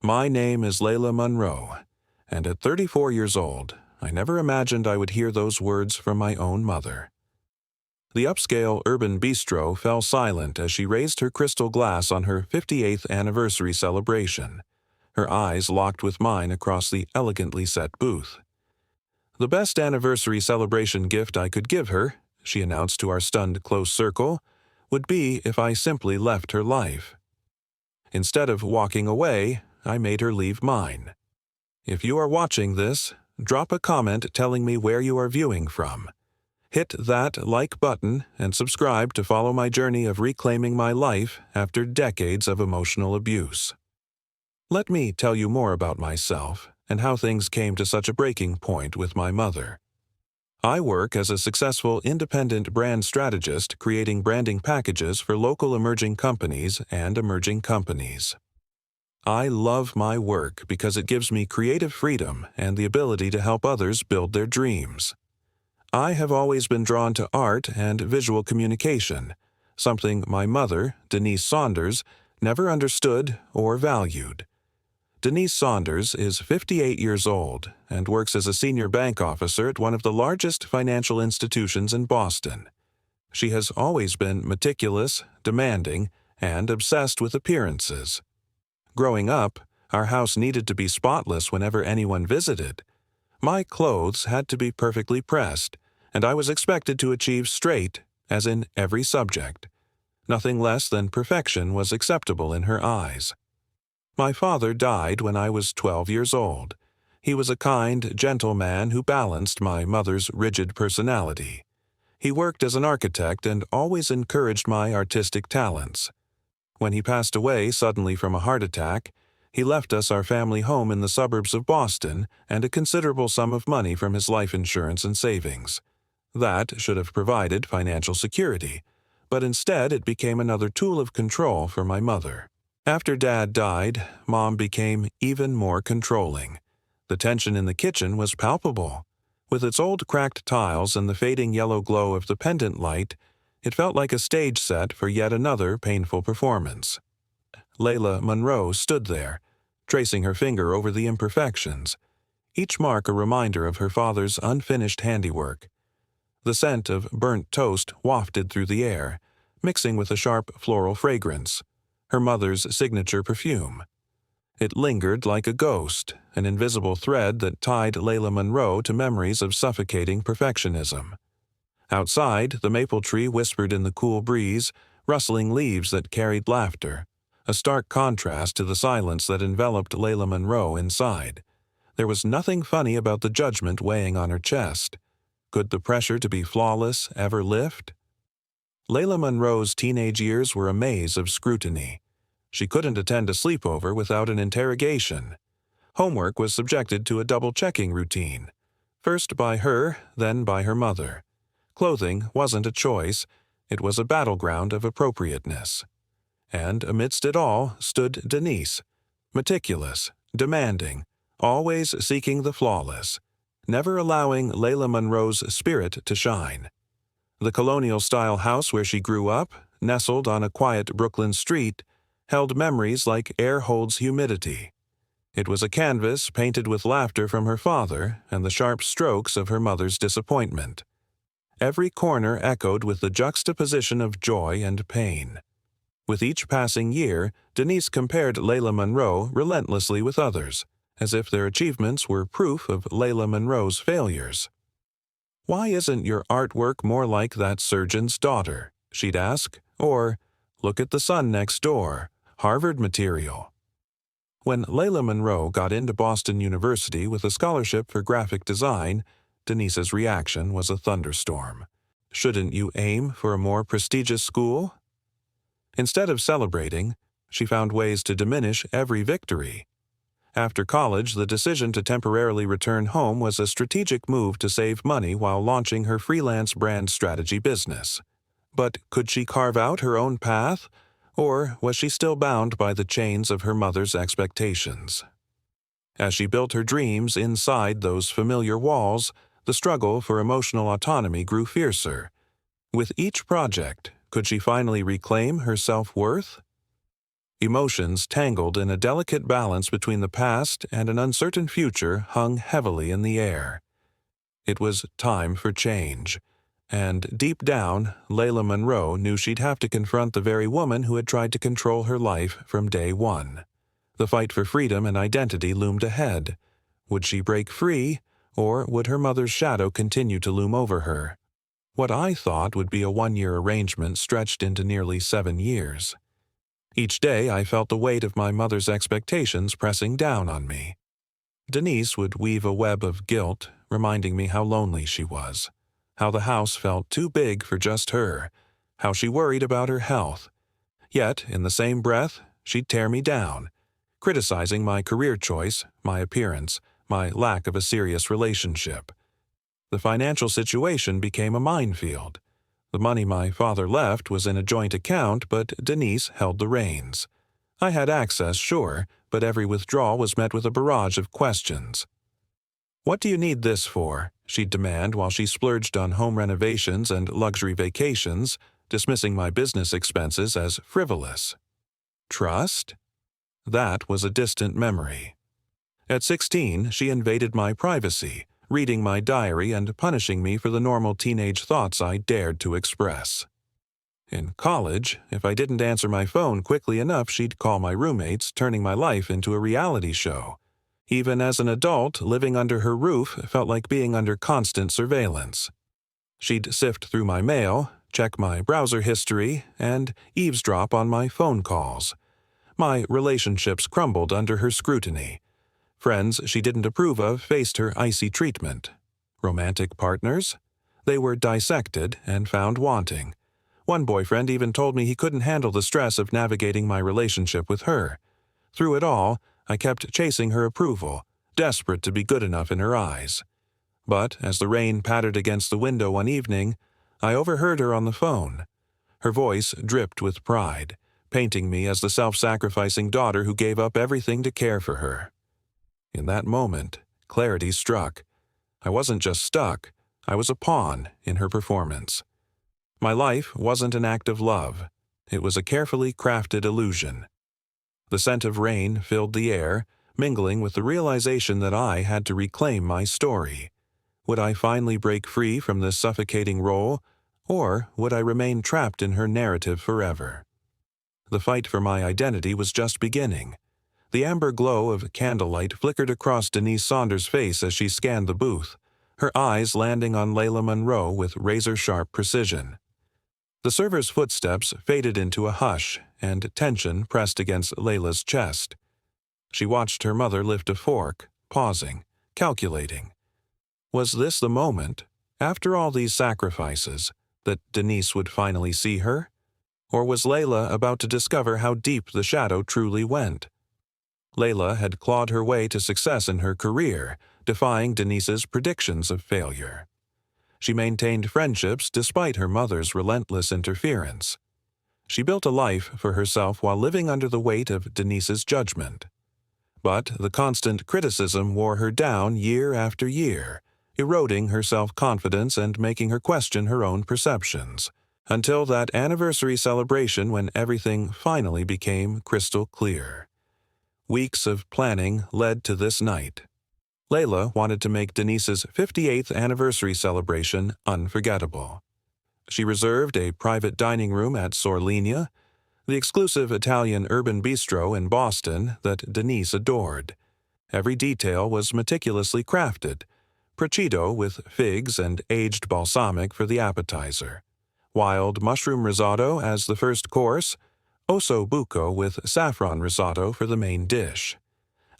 My name is Ila Monroe, and at 34 years old, I never imagined I would hear those words from my own mother. The upscale urban bistro fell silent as she raised her crystal glass on her 58th anniversary celebration, her eyes locked with mine across the elegantly set booth. "The best anniversary celebration gift I could give her," she announced to our stunned close circle, "would be if I simply left her life. Instead of walking away, I made her leave mine. If you are watching this, drop a comment telling me where you are viewing from. Hit that like button and subscribe to follow my journey of reclaiming my life after decades of emotional abuse. Let me tell you more about myself and how things came to such a breaking point with my mother. I work as a successful independent brand strategist creating branding packages for local emerging companies and emerging companies. I love my work because it gives me creative freedom and the ability to help others build their dreams. I have always been drawn to art and visual communication, something my mother, Denise Saunders, never understood or valued. Denise Saunders is 58 years old and works as a senior bank officer at one of the largest financial institutions in Boston. She has always been meticulous, demanding, and obsessed with appearances. Growing up, our house needed to be spotless whenever anyone visited. My clothes had to be perfectly pressed, and I was expected to achieve straight, as in every subject. Nothing less than perfection was acceptable in her eyes. My father died when I was 12 years old. He was a kind, gentle man who balanced my mother's rigid personality. He worked as an architect and always encouraged my artistic talents. When he passed away suddenly from a heart attack, he left us our family home in the suburbs of Boston and a considerable sum of money from his life insurance and savings. That should have provided financial security, but instead it became another tool of control for my mother. After Dad died, Mom became even more controlling. The tension in the kitchen was palpable. With its old cracked tiles and the fading yellow glow of the pendant light, it felt like a stage set for yet another painful performance. Ila Monroe stood there, tracing her finger over the imperfections, each mark a reminder of her father's unfinished handiwork. The scent of burnt toast wafted through the air, mixing with a sharp floral fragrance, her mother's signature perfume. It lingered like a ghost, an invisible thread that tied Ila Monroe to memories of suffocating perfectionism. Outside, the maple tree whispered in the cool breeze, rustling leaves that carried laughter, a stark contrast to the silence that enveloped Ila Monroe inside. There was nothing funny about the judgment weighing on her chest. Could the pressure to be flawless ever lift? Ila Monroe's teenage years were a maze of scrutiny. She couldn't attend a sleepover without an interrogation. Homework was subjected to a double-checking routine, first by her, then by her mother. Clothing wasn't a choice, it was a battleground of appropriateness. And amidst it all stood Denise, meticulous, demanding, always seeking the flawless, never allowing Ila Monroe's spirit to shine. The colonial-style house where she grew up, nestled on a quiet Brooklyn street, held memories like air holds humidity. It was a canvas painted with laughter from her father and the sharp strokes of her mother's disappointment. Every corner echoed with the juxtaposition of joy and pain. With each passing year, Denise compared Ila Monroe relentlessly with others, as if their achievements were proof of Ila Monroe's failures. "Why isn't your artwork more like that surgeon's daughter?" she'd ask, or, "Look at the son next door, Harvard material." When Ila Monroe got into Boston University with a scholarship for graphic design, Denise's reaction was a thunderstorm. "Shouldn't you aim for a more prestigious school?" Instead of celebrating, she found ways to diminish every victory. After college, the decision to temporarily return home was a strategic move to save money while launching her freelance brand strategy business. But could she carve out her own path, or was she still bound by the chains of her mother's expectations? As she built her dreams inside those familiar walls, the struggle for emotional autonomy grew fiercer. With each project, could she finally reclaim her self-worth? Emotions tangled in a delicate balance between the past and an uncertain future hung heavily in the air. It was time for change, and deep down, Ila Monroe knew she'd have to confront the very woman who had tried to control her life from day one. The fight for freedom and identity loomed ahead. Would she break free, or would her mother's shadow continue to loom over her? What I thought would be a one-year arrangement stretched into nearly 7 years. Each day I felt the weight of my mother's expectations pressing down on me. Denise would weave a web of guilt, reminding me how lonely she was, how the house felt too big for just her, how she worried about her health. Yet, in the same breath, she'd tear me down, criticizing my career choice, my appearance, my lack of a serious relationship. The financial situation became a minefield. The money my father left was in a joint account, but Denise held the reins. I had access, sure, but every withdrawal was met with a barrage of questions. "What do you need this for?" she'd demand while she splurged on home renovations and luxury vacations, dismissing my business expenses as frivolous. Trust? That was a distant memory. At 16, she invaded my privacy, reading my diary and punishing me for the normal teenage thoughts I dared to express. In college, if I didn't answer my phone quickly enough, she'd call my roommates, turning my life into a reality show. Even as an adult, living under her roof felt like being under constant surveillance. She'd sift through my mail, check my browser history, and eavesdrop on my phone calls. My relationships crumbled under her scrutiny. Friends she didn't approve of faced her icy treatment. Romantic partners? They were dissected and found wanting. One boyfriend even told me he couldn't handle the stress of navigating my relationship with her. Through it all, I kept chasing her approval, desperate to be good enough in her eyes. But as the rain pattered against the window one evening, I overheard her on the phone. Her voice dripped with pride, painting me as the self-sacrificing daughter who gave up everything to care for her. In that moment, clarity struck. I wasn't just stuck, I was a pawn in her performance. My life wasn't an act of love. It was a carefully crafted illusion. The scent of rain filled the air, mingling with the realization that I had to reclaim my story. Would I finally break free from this suffocating role, or would I remain trapped in her narrative forever? The fight for my identity was just beginning. The amber glow of candlelight flickered across Denise Saunders' face as she scanned the booth, her eyes landing on Ila Monroe with razor-sharp precision. The server's footsteps faded into a hush, and tension pressed against Layla's chest. She watched her mother lift a fork, pausing, calculating. Was this the moment, after all these sacrifices, that Denise would finally see her? Or was Layla about to discover how deep the shadow truly went? Layla had clawed her way to success in her career, defying Denise's predictions of failure. She maintained friendships despite her mother's relentless interference. She built a life for herself while living under the weight of Denise's judgment. But the constant criticism wore her down year after year, eroding her self-confidence and making her question her own perceptions, until that anniversary celebration when everything finally became crystal clear. Weeks of planning led to this night. Layla wanted to make Denise's 58th anniversary celebration unforgettable. She reserved a private dining room at Sorlenia, the exclusive Italian urban bistro in Boston that Denise adored. Every detail was meticulously crafted: prosciutto with figs and aged balsamic for the appetizer, wild mushroom risotto as the first course, osso buco with saffron risotto for the main dish.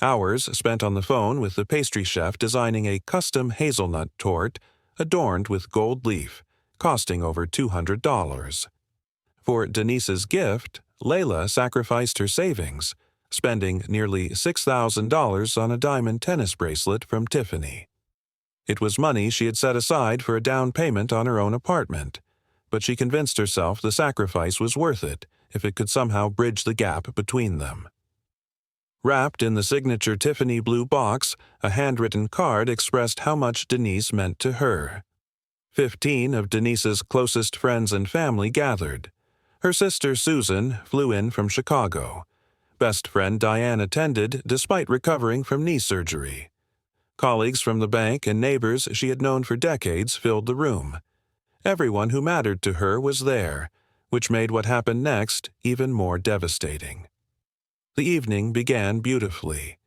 Hours spent on the phone with the pastry chef designing a custom hazelnut torte adorned with gold leaf, costing over $200. For Denise's gift, Layla sacrificed her savings, spending nearly $6,000 on a diamond tennis bracelet from Tiffany. It was money she had set aside for a down payment on her own apartment, but she convinced herself the sacrifice was worth it if it could somehow bridge the gap between them. Wrapped in the signature Tiffany blue box, a handwritten card expressed how much Denise meant to her. 15 of Denise's closest friends and family gathered. Her sister Susan flew in from Chicago. Best friend Diane attended despite recovering from knee surgery. Colleagues from the bank and neighbors she had known for decades filled the room. Everyone who mattered to her was there, which made what happened next even more devastating. The evening began beautifully.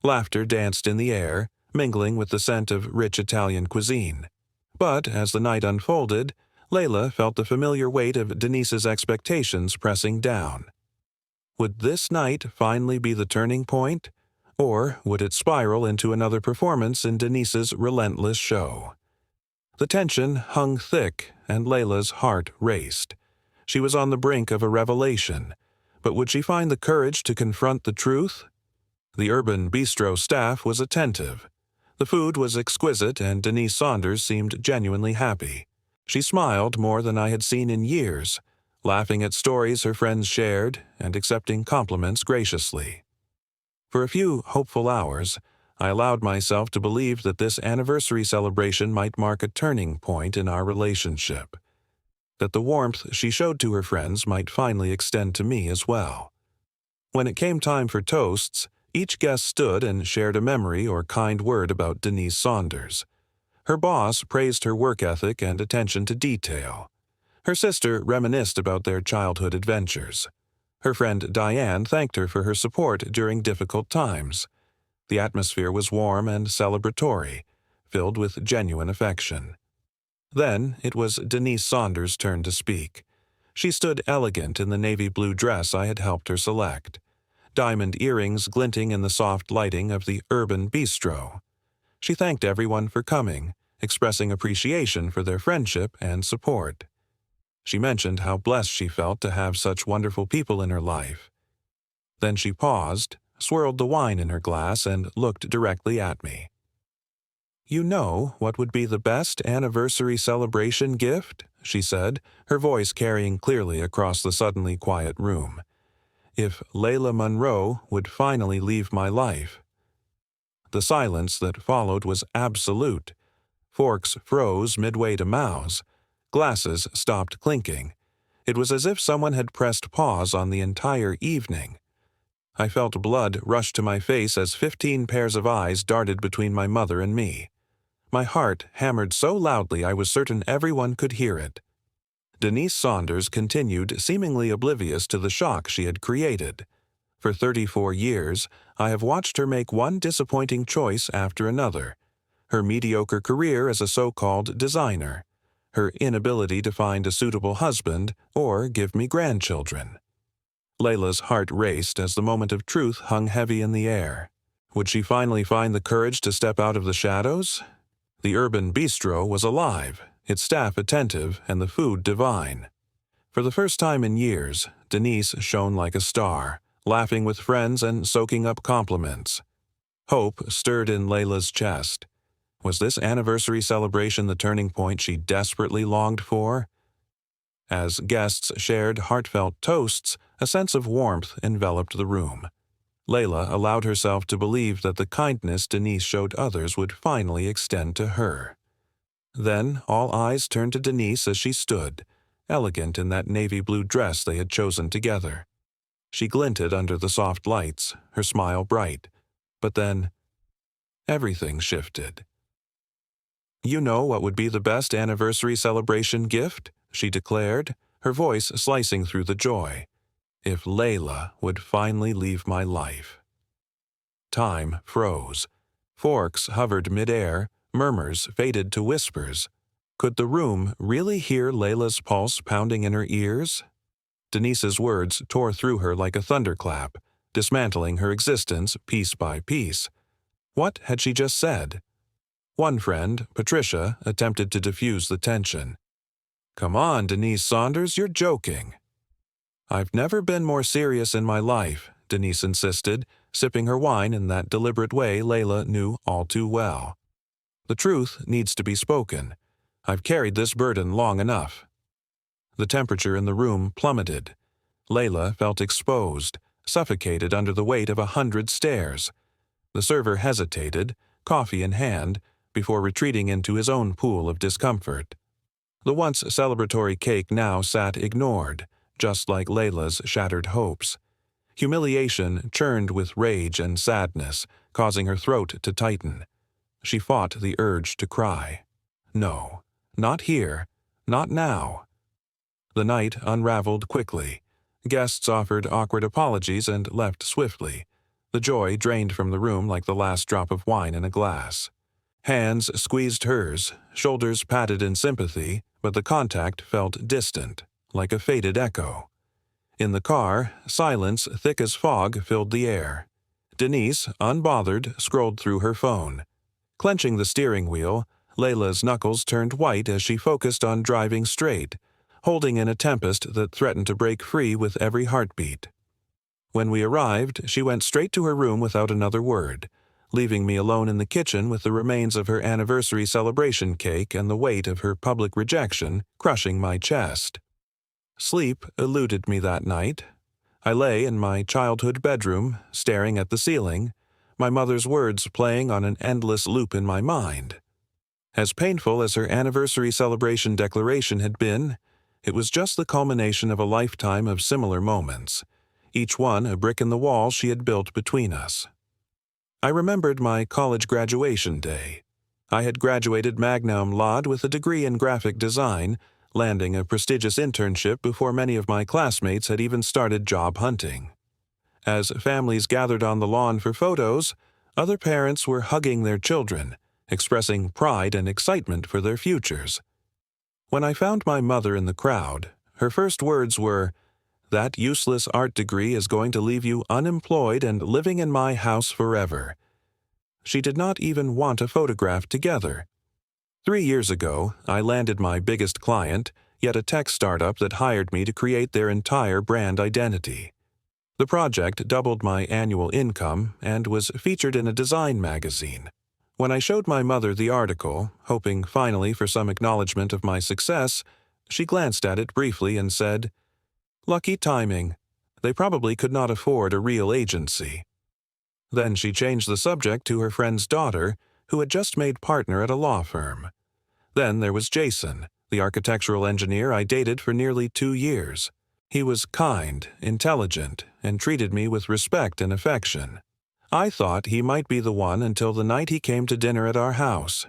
Laughter danced in the air, mingling with the scent of rich Italian cuisine. But as the night unfolded, Layla felt the familiar weight of Denise's expectations pressing down. Would this night finally be the turning point, or would it spiral into another performance in Denise's relentless show? The tension hung thick, and Layla's heart raced. She was on the brink of a revelation, but would she find the courage to confront the truth? The urban bistro staff was attentive. The food was exquisite, and Denise Saunders seemed genuinely happy. She smiled more than I had seen in years, laughing at stories her friends shared and accepting compliments graciously. For a few hopeful hours, I allowed myself to believe that this anniversary celebration might mark a turning point in our relationship, that the warmth she showed to her friends might finally extend to me as well. When it came time for toasts, each guest stood and shared a memory or kind word about Denise Saunders. Her boss praised her work ethic and attention to detail. Her sister reminisced about their childhood adventures. Her friend Diane thanked her for her support during difficult times. The atmosphere was warm and celebratory, filled with genuine affection. Then it was Denise Saunders' turn to speak. She stood elegant in the navy blue dress I had helped her select, diamond earrings glinting in the soft lighting of the urban bistro. She thanked everyone for coming, expressing appreciation for their friendship and support. She mentioned how blessed she felt to have such wonderful people in her life. Then she paused, swirled the wine in her glass, and looked directly at me. "You know what would be the best anniversary celebration gift?" she said, her voice carrying clearly across the suddenly quiet room. "If Ila Monroe would finally leave my life." The silence that followed was absolute. Forks froze midway to mouths. Glasses stopped clinking. It was as if someone had pressed pause on the entire evening. I felt blood rush to my face as 15 pairs of eyes darted between my mother and me. My heart hammered so loudly I was certain everyone could hear it. Denise Saunders continued, seemingly oblivious to the shock she had created. For 34 years, I have watched her make one disappointing choice after another. Her mediocre career as a so-called designer, her inability to find a suitable husband or give me grandchildren. Layla's heart raced as the moment of truth hung heavy in the air. Would she finally find the courage to step out of the shadows? The urban bistro was alive, its staff attentive, and the food divine. For the first time in years, Denise shone like a star, laughing with friends and soaking up compliments. Hope stirred in Layla's chest. Was this anniversary celebration the turning point she desperately longed for? As guests shared heartfelt toasts, a sense of warmth enveloped the room. Layla allowed herself to believe that the kindness Denise showed others would finally extend to her. Then all eyes turned to Denise as she stood, elegant in that navy blue dress they had chosen together. She glinted under the soft lights, her smile bright. But then, everything shifted. "You know what would be the best anniversary celebration gift?" she declared, her voice slicing through the joy. "If Layla would finally leave my life." Time froze. Forks hovered midair, murmurs faded to whispers. Could the room really hear Layla's pulse pounding in her ears? Denise's words tore through her like a thunderclap, dismantling her existence piece by piece. What had she just said? One friend, Patricia, attempted to diffuse the tension. "Come on, Denise Saunders, you're joking." "I've never been more serious in my life," Denise insisted, sipping her wine in that deliberate way Layla knew all too well. "The truth needs to be spoken. I've carried this burden long enough." The temperature in the room plummeted. Layla felt exposed, suffocated under the weight of 100 stares. The server hesitated, coffee in hand, before retreating into his own pool of discomfort. The once celebratory cake now sat ignored, just like Layla's shattered hopes. Humiliation churned with rage and sadness, causing her throat to tighten. She fought the urge to cry. No, not here, not now. The night unraveled quickly. Guests offered awkward apologies and left swiftly. The joy drained from the room like the last drop of wine in a glass. Hands squeezed hers, shoulders patted in sympathy, but the contact felt distant, like a faded echo. In the car, silence thick as fog filled the air. Denise, unbothered, scrolled through her phone. Clenching the steering wheel, Layla's knuckles turned white as she focused on driving straight, holding in a tempest that threatened to break free with every heartbeat. When we arrived, she went straight to her room without another word, leaving me alone in the kitchen with the remains of her anniversary celebration cake and the weight of her public rejection crushing my chest. Sleep eluded me that night. I lay in my childhood bedroom, staring at the ceiling, my mother's words playing on an endless loop in my mind. As painful as her anniversary celebration declaration had been, it was just the culmination of a lifetime of similar moments, each one a brick in the wall she had built between us. I remembered my college graduation day. I had graduated magna cum laude with a degree in graphic design, landing a prestigious internship before many of my classmates had even started job hunting. As families gathered on the lawn for photos, other parents were hugging their children, expressing pride and excitement for their futures. When I found my mother in the crowd, her first words were, "That useless art degree is going to leave you unemployed and living in my house forever." She did not even want a photograph together. 3 years ago, I landed my biggest client, yet a tech startup that hired me to create their entire brand identity. The project doubled my annual income and was featured in a design magazine. When I showed my mother the article, hoping finally for some acknowledgement of my success, she glanced at it briefly and said, "Lucky timing. They probably could not afford a real agency." Then she changed the subject to her friend's daughter, who had just made partner at a law firm. Then there was Jason, the architectural engineer I dated for nearly 2 years. He was kind, intelligent, and treated me with respect and affection. I thought he might be the one until the night he came to dinner at our house.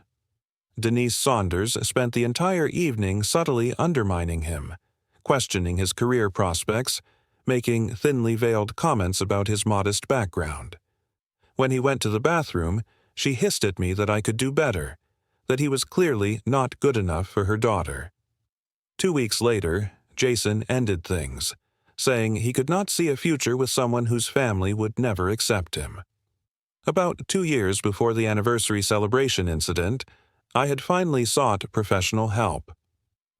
Denise Saunders spent the entire evening subtly undermining him, questioning his career prospects, making thinly veiled comments about his modest background. When he went to the bathroom, she hissed at me that I could do better, that he was clearly not good enough for her daughter. 2 weeks later, Jason ended things, saying he could not see a future with someone whose family would never accept him. About 2 years before the anniversary celebration incident, I had finally sought professional help.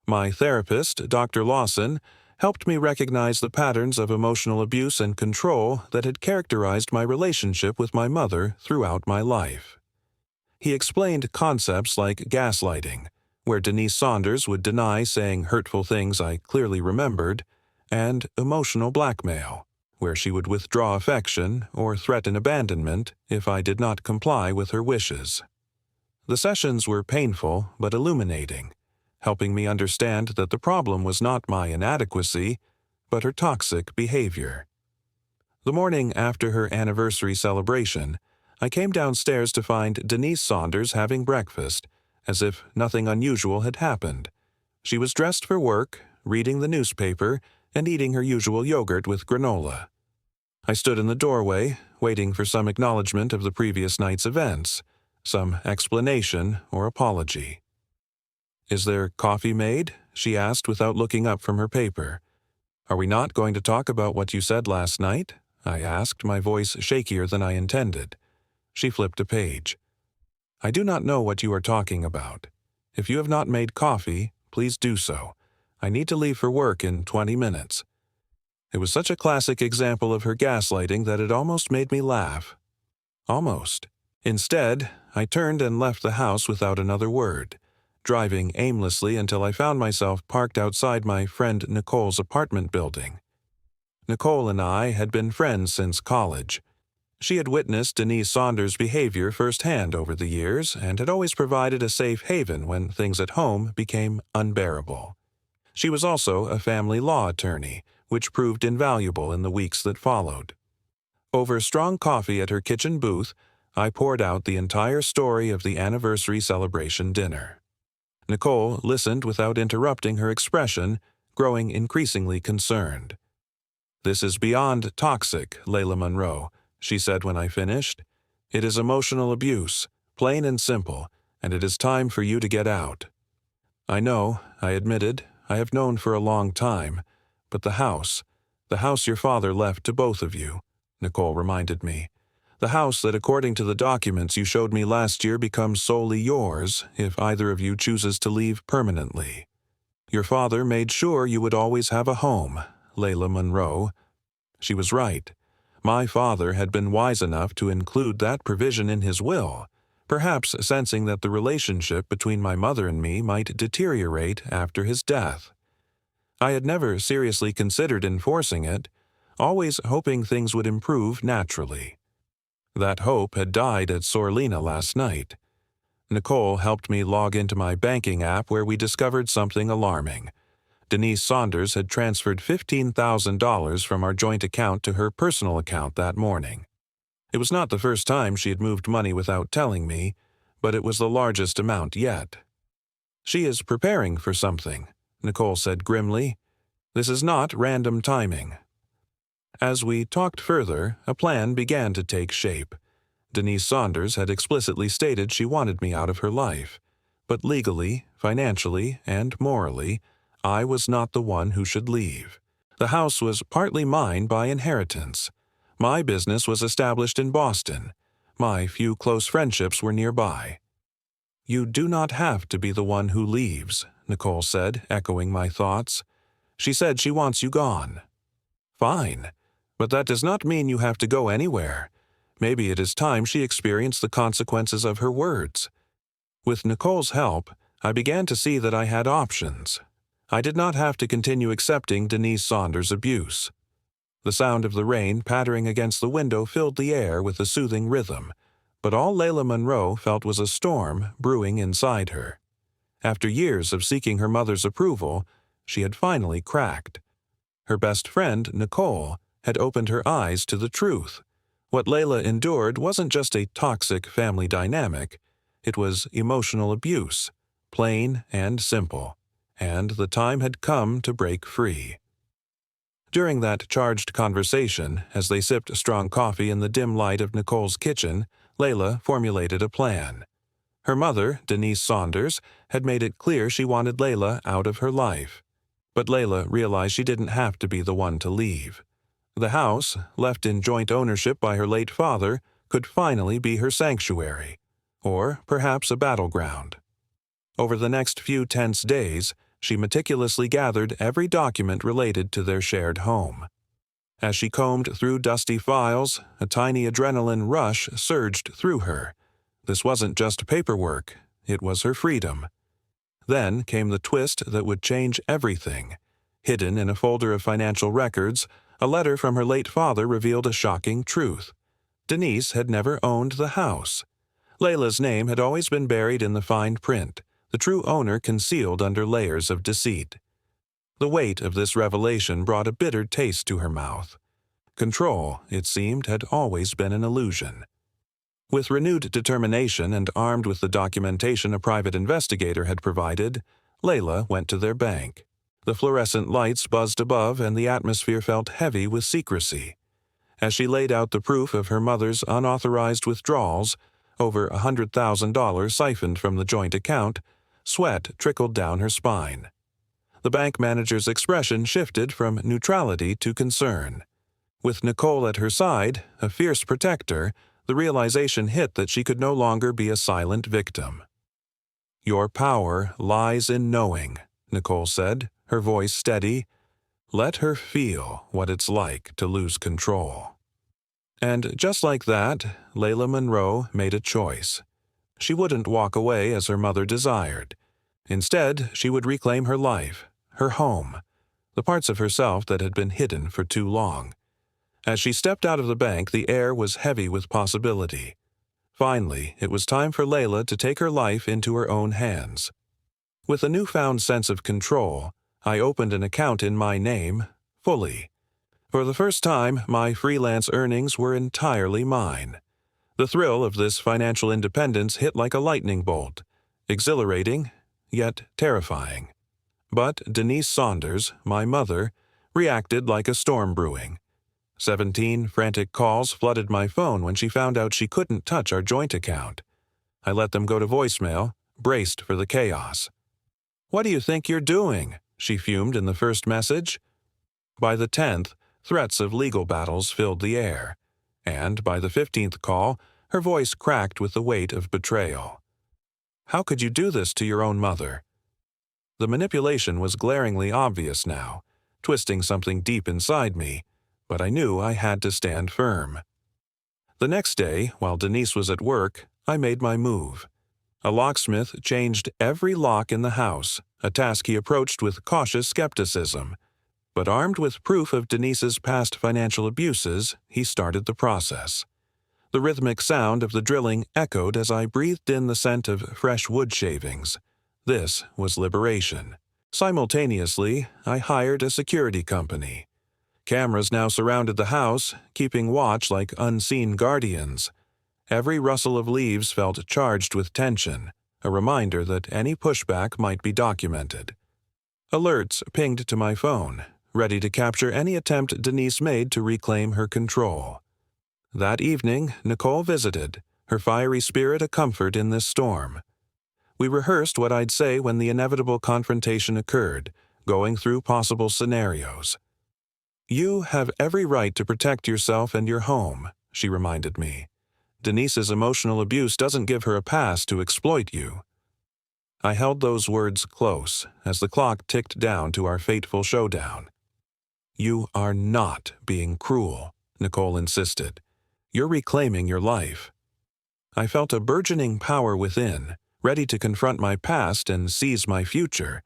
My therapist, Dr. Lawson, helped me recognize the patterns of emotional abuse and control that had characterized my relationship with my mother throughout my life. He explained concepts like gaslighting, where Denise Saunders would deny saying hurtful things I clearly remembered, and emotional blackmail, where she would withdraw affection or threaten abandonment if I did not comply with her wishes. The sessions were painful but illuminating, helping me understand that the problem was not my inadequacy, but her toxic behavior. The morning after her anniversary celebration, I came downstairs to find Denise Saunders having breakfast, as if nothing unusual had happened. She was dressed for work, reading the newspaper, and eating her usual yogurt with granola. I stood in the doorway, waiting for some acknowledgement of the previous night's events, some explanation or apology. "Is there coffee made?" she asked without looking up from her paper. "Are we not going to talk about what you said last night?" I asked, my voice shakier than I intended. She flipped a page. "I do not know what you are talking about. If you have not made coffee, please do so. I need to leave for work in 20 minutes. It was such a classic example of her gaslighting that it almost made me laugh. Almost. Instead, I turned and left the house without another word, driving aimlessly until I found myself parked outside my friend Nicole's apartment building. Nicole and I had been friends since college. She had witnessed Denise Saunders' behavior firsthand over the years and had always provided a safe haven when things at home became unbearable. She was also a family law attorney, which proved invaluable in the weeks that followed. Over strong coffee at her kitchen booth, I poured out the entire story of the anniversary celebration dinner. Nicole listened without interrupting her expression, growing increasingly concerned. "This is beyond toxic, Ila Monroe," she said when I finished. "It is emotional abuse, plain and simple, and it is time for you to get out." "I know," I admitted. "I have known for a long time. But the house your father left to both of you," Nicole reminded me. "The house that, according to the documents you showed me last year, becomes solely yours if either of you chooses to leave permanently. Your father made sure you would always have a home, Ila Monroe." She was right. My father had been wise enough to include that provision in his will, perhaps sensing that the relationship between my mother and me might deteriorate after his death. I had never seriously considered enforcing it, always hoping things would improve naturally. That hope had died at Sorlina last night. Nicole helped me log into my banking app where we discovered something alarming. Denise Saunders had transferred $15,000 from our joint account to her personal account that morning. It was not the first time she had moved money without telling me, but it was the largest amount yet. "She is preparing for something," Nicole said grimly. "This is not random timing." As we talked further, a plan began to take shape. Denise Saunders had explicitly stated she wanted me out of her life, but legally, financially, and morally, I was not the one who should leave. The house was partly mine by inheritance. My business was established in Boston. My few close friendships were nearby. "You do not have to be the one who leaves," Nicole said, echoing my thoughts. "She said she wants you gone." "Fine, but that does not mean you have to go anywhere. Maybe it is time she experienced the consequences of her words." With Nicole's help, I began to see that I had options. I did not have to continue accepting Denise Saunders' abuse. The sound of the rain pattering against the window filled the air with a soothing rhythm, but all Ila Monroe felt was a storm brewing inside her. After years of seeking her mother's approval, she had finally cracked. Her best friend, Nicole, had opened her eyes to the truth. What Layla endured wasn't just a toxic family dynamic, it was emotional abuse, plain and simple, and the time had come to break free. During that charged conversation, as they sipped strong coffee in the dim light of Nicole's kitchen, Layla formulated a plan. Her mother, Denise Saunders, had made it clear she wanted Layla out of her life. But Layla realized she didn't have to be the one to leave. The house, left in joint ownership by her late father, could finally be her sanctuary, or perhaps a battleground. Over the next few tense days, she meticulously gathered every document related to their shared home. As she combed through dusty files, a tiny adrenaline rush surged through her. This wasn't just paperwork, it was her freedom. Then came the twist that would change everything. Hidden in a folder of financial records, a letter from her late father revealed a shocking truth. Denise had never owned the house. Layla's name had always been buried in the fine print, the true owner concealed under layers of deceit. The weight of this revelation brought a bitter taste to her mouth. Control, it seemed, had always been an illusion. With renewed determination and armed with the documentation a private investigator had provided, Layla went to their bank. The fluorescent lights buzzed above and the atmosphere felt heavy with secrecy. As she laid out the proof of her mother's unauthorized withdrawals, over $100,000 siphoned from the joint account, sweat trickled down her spine. The bank manager's expression shifted from neutrality to concern. With Nicole at her side, a fierce protector, the realization hit that she could no longer be a silent victim. "Your power lies in knowing," Nicole said, her voice steady. "Let her feel what it's like to lose control." And just like that, Ila Monroe made a choice. She wouldn't walk away as her mother desired. Instead, she would reclaim her life, her home, the parts of herself that had been hidden for too long. As she stepped out of the bank, the air was heavy with possibility. Finally, it was time for Layla to take her life into her own hands. With a newfound sense of control, I opened an account in my name, fully. For the first time, my freelance earnings were entirely mine. The thrill of this financial independence hit like a lightning bolt, exhilarating, yet terrifying. But Denise Saunders, my mother, reacted like a storm brewing. 17 frantic calls flooded my phone when she found out she couldn't touch our joint account. I let them go to voicemail, braced for the chaos. "What do you think you're doing?" she fumed in the first message. By the 10th, threats of legal battles filled the air, and by the 15th call, her voice cracked with the weight of betrayal. "How could you do this to your own mother?" The manipulation was glaringly obvious now, twisting something deep inside me, but I knew I had to stand firm. The next day, while Denise was at work, I made my move. A locksmith changed every lock in the house, a task he approached with cautious skepticism. But armed with proof of Denise's past financial abuses, he started the process. The rhythmic sound of the drilling echoed as I breathed in the scent of fresh wood shavings. This was liberation. Simultaneously, I hired a security company. Cameras now surrounded the house, keeping watch like unseen guardians. Every rustle of leaves felt charged with tension, a reminder that any pushback might be documented. Alerts pinged to my phone, ready to capture any attempt Denise made to reclaim her control. That evening, Nicole visited, her fiery spirit a comfort in this storm. We rehearsed what I'd say when the inevitable confrontation occurred, going through possible scenarios. "You have every right to protect yourself and your home," she reminded me. "Denise's emotional abuse doesn't give her a pass to exploit you." I held those words close as the clock ticked down to our fateful showdown. "You are not being cruel," Nicole insisted. "You're reclaiming your life." I felt a burgeoning power within, ready to confront my past and seize my future.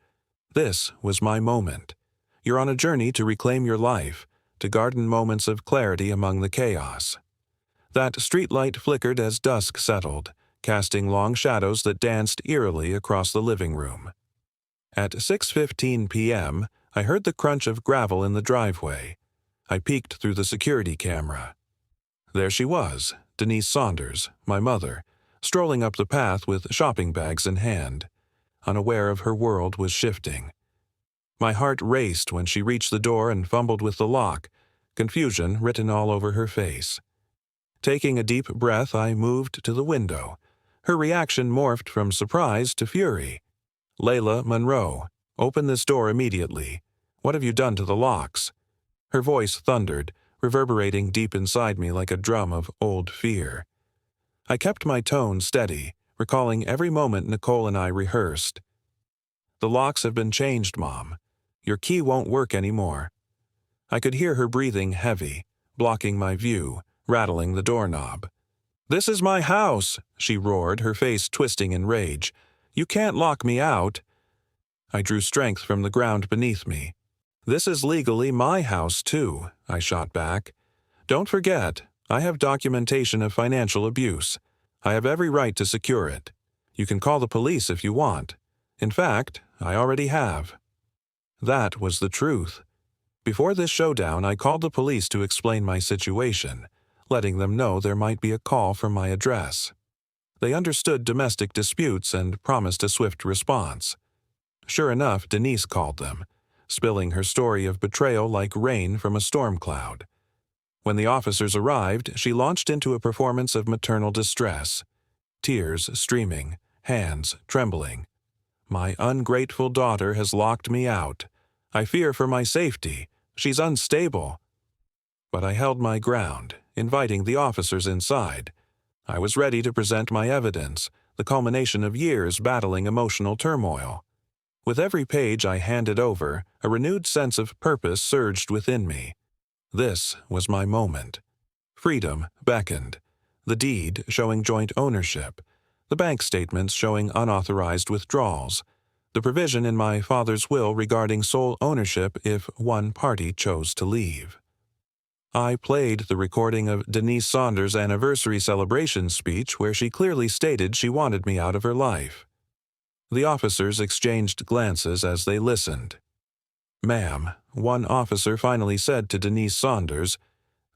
This was my moment. You're on a journey to reclaim your life, to garden moments of clarity among the chaos. That streetlight flickered as dusk settled, casting long shadows that danced eerily across the living room. At 6:15 p.m., I heard the crunch of gravel in the driveway. I peeked through the security camera. There she was, Denise Saunders, my mother, strolling up the path with shopping bags in hand, unaware of her world was shifting. My heart raced when she reached the door and fumbled with the lock, confusion written all over her face. Taking a deep breath, I moved to the window. Her reaction morphed from surprise to fury. "Ila Monroe, open this door immediately. What have you done to the locks?" Her voice thundered, reverberating deep inside me like a drum of old fear. I kept my tone steady, recalling every moment Nicole and I rehearsed. "The locks have been changed, Mom. Your key won't work anymore." I could hear her breathing heavy, blocking my view, rattling the doorknob. "This is my house," she roared, her face twisting in rage. "You can't lock me out." I drew strength from the ground beneath me. "This is legally my house, too," I shot back. "Don't forget, I have documentation of financial abuse. I have every right to secure it. You can call the police if you want. In fact, I already have." That was the truth. Before this showdown, I called the police to explain my situation, letting them know there might be a call from my address. They understood domestic disputes and promised a swift response. Sure enough, Denise called them, spilling her story of betrayal like rain from a storm cloud. When the officers arrived, she launched into a performance of maternal distress, tears streaming, hands trembling. "My ungrateful daughter has locked me out. I fear for my safety. She's unstable." But I held my ground, inviting the officers inside. I was ready to present my evidence, the culmination of years battling emotional turmoil. With every page I handed over, a renewed sense of purpose surged within me. This was my moment. Freedom beckoned, the deed showing joint ownership, the bank statements showing unauthorized withdrawals, the provision in my father's will regarding sole ownership if one party chose to leave. I played the recording of Denise Saunders' anniversary celebration speech where she clearly stated she wanted me out of her life. The officers exchanged glances as they listened. "Ma'am," one officer finally said to Denise Saunders,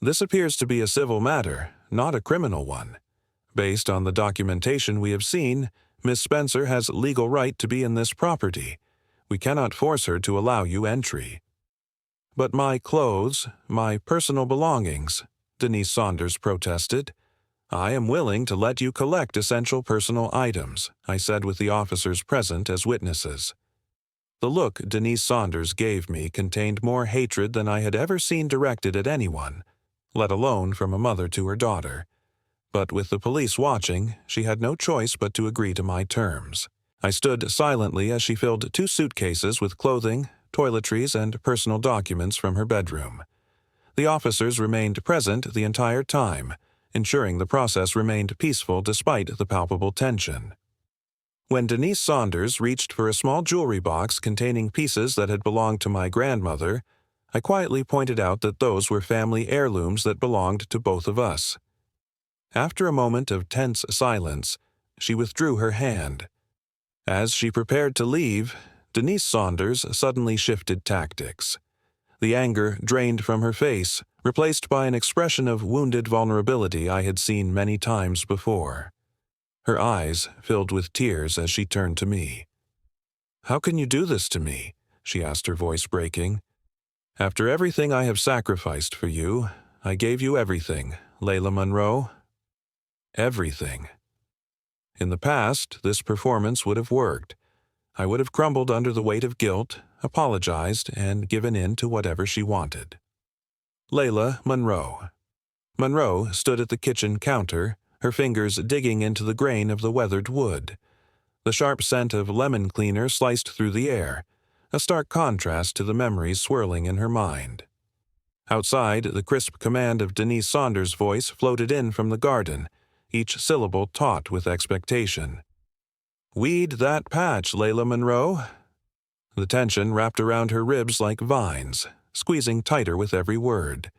"this appears to be a civil matter, not a criminal one. Based on the documentation we have seen, Miss Spencer has legal right to be in this property. We cannot force her to allow you entry." "But my clothes, my personal belongings," Denise Saunders protested. "I am willing to let you collect essential personal items," I said with the officers present as witnesses. The look Denise Saunders gave me contained more hatred than I had ever seen directed at anyone, let alone from a mother to her daughter. But with the police watching, she had no choice but to agree to my terms. I stood silently as she filled 2 suitcases with clothing, toiletries, and personal documents from her bedroom. The officers remained present the entire time, ensuring the process remained peaceful despite the palpable tension. When Denise Saunders reached for a small jewelry box containing pieces that had belonged to my grandmother, I quietly pointed out that those were family heirlooms that belonged to both of us. After a moment of tense silence, she withdrew her hand. As she prepared to leave, Denise Saunders suddenly shifted tactics. The anger drained from her face, replaced by an expression of wounded vulnerability I had seen many times before. Her eyes filled with tears as she turned to me. "How can you do this to me?" she asked, her voice breaking. "After everything I have sacrificed for you, I gave you everything, Ila Monroe. Everything. In the past, this performance would have worked. I would have crumbled under the weight of guilt, apologized, and given in to whatever she wanted." Ila Monroe. Monroe stood at the kitchen counter, her fingers digging into the grain of the weathered wood. The sharp scent of lemon cleaner sliced through the air, a stark contrast to the memories swirling in her mind. Outside, the crisp command of Denise Saunders' voice floated in from the garden, each syllable taut with expectation. "Weed that patch, Ila Monroe." The tension wrapped around her ribs like vines, squeezing tighter with every word.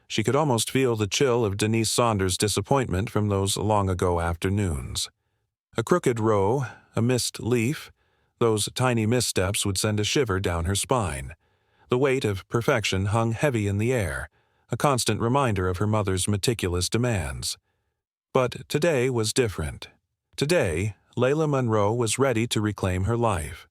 She could almost feel the chill of Denise Saunders' disappointment from those long-ago afternoons. A crooked row, a missed leaf, those tiny missteps would send a shiver down her spine. The weight of perfection hung heavy in the air, a constant reminder of her mother's meticulous demands. But today was different. Today, Ila Monroe was ready to reclaim her life.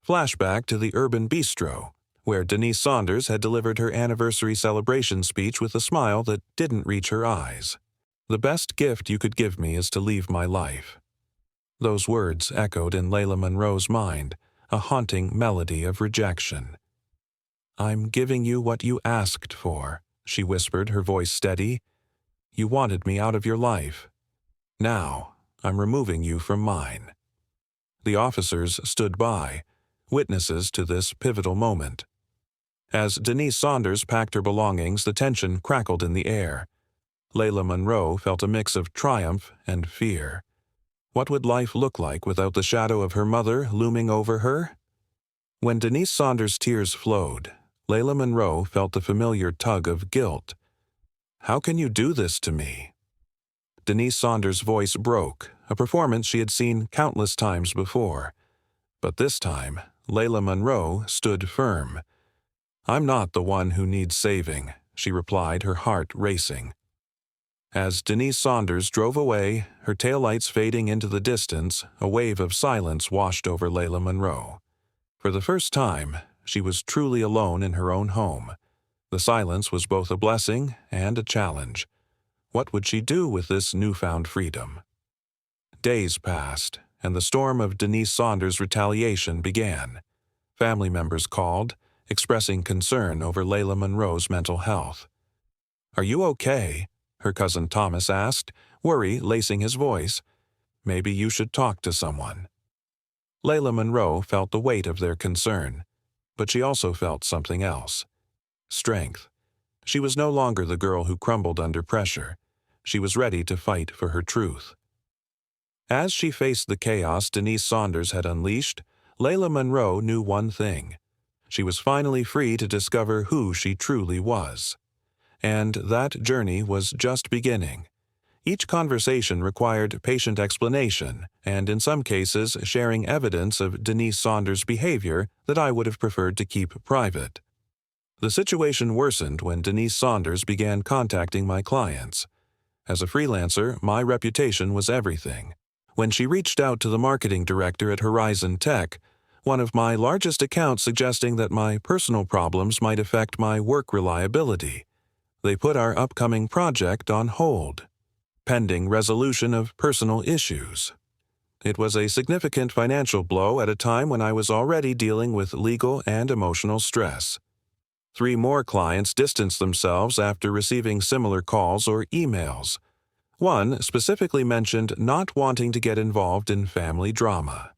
Flashback to the urban bistro, where Denise Saunders had delivered her anniversary celebration speech with a smile that didn't reach her eyes. "The best gift you could give me is to leave my life." Those words echoed in Ila Monroe's mind, a haunting melody of rejection. "I'm giving you what you asked for," she whispered, her voice steady. "You wanted me out of your life. Now, I'm removing you from mine." The officers stood by, witnesses to this pivotal moment. As Denise Saunders packed her belongings, the tension crackled in the air. Ila Monroe felt a mix of triumph and fear. What would life look like without the shadow of her mother looming over her? When Denise Saunders' tears flowed, Ila Monroe felt the familiar tug of guilt. "How can you do this to me?" Denise Saunders' voice broke, a performance she had seen countless times before. But this time, Ila Monroe stood firm. "I'm not the one who needs saving," she replied, her heart racing. As Denise Saunders drove away, her taillights fading into the distance, a wave of silence washed over Ila Monroe. For the first time, she was truly alone in her own home. The silence was both a blessing and a challenge. What would she do with this newfound freedom? Days passed, and the storm of Denise Saunders' retaliation began. Family members called, expressing concern over Ila Monroe's mental health. "Are you okay?" her cousin Thomas asked, worry lacing his voice. "Maybe you should talk to someone." Ila Monroe felt the weight of their concern, but she also felt something else. Strength. She was no longer the girl who crumbled under pressure. She was ready to fight for her truth. As she faced the chaos Denise Saunders had unleashed, Ila Monroe knew one thing. She was finally free to discover who she truly was. And that journey was just beginning. Each conversation required patient explanation, and in some cases sharing evidence of Denise Saunders' behavior that I would have preferred to keep private. The situation worsened when Denise Saunders began contacting my clients. As a freelancer, my reputation was everything. When she reached out to the marketing director at Horizon Tech, one of my largest accounts, suggesting that my personal problems might affect my work reliability, they put our upcoming project on hold, pending resolution of personal issues. It was a significant financial blow at a time when I was already dealing with legal and emotional stress. 3 more clients distanced themselves after receiving similar calls or emails. One specifically mentioned not wanting to get involved in family drama.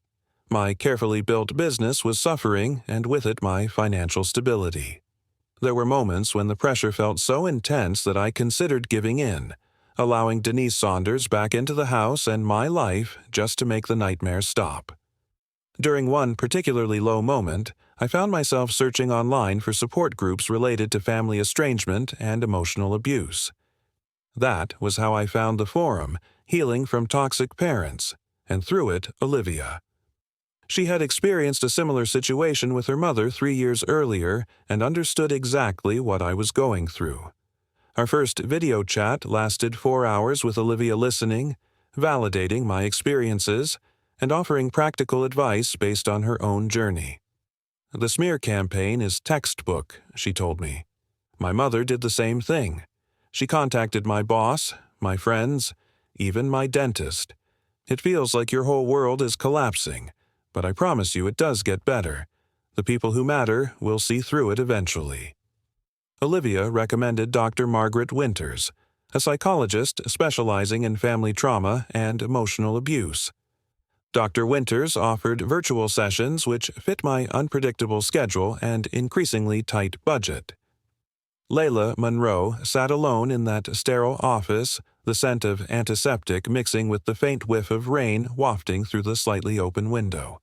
My carefully built business was suffering, and with it my financial stability. There were moments when the pressure felt so intense that I considered giving in, allowing Denise Saunders back into the house and my life just to make the nightmare stop. During one particularly low moment, I found myself searching online for support groups related to family estrangement and emotional abuse. That was how I found the forum, Healing from Toxic Parents, and through it, Olivia. She had experienced a similar situation with her mother 3 years earlier and understood exactly what I was going through. Our first video chat lasted 4 hours, with Olivia listening, validating my experiences, and offering practical advice based on her own journey. "The smear campaign is textbook," she told me. "My mother did the same thing. She contacted my boss, my friends, even my dentist. It feels like your whole world is collapsing, but I promise you it does get better. The people who matter will see through it eventually." Olivia recommended Dr. Margaret Winters, a psychologist specializing in family trauma and emotional abuse. Dr. Winters offered virtual sessions which fit my unpredictable schedule and increasingly tight budget. Ila Monroe sat alone in that sterile office, the scent of antiseptic mixing with the faint whiff of rain wafting through the slightly open window.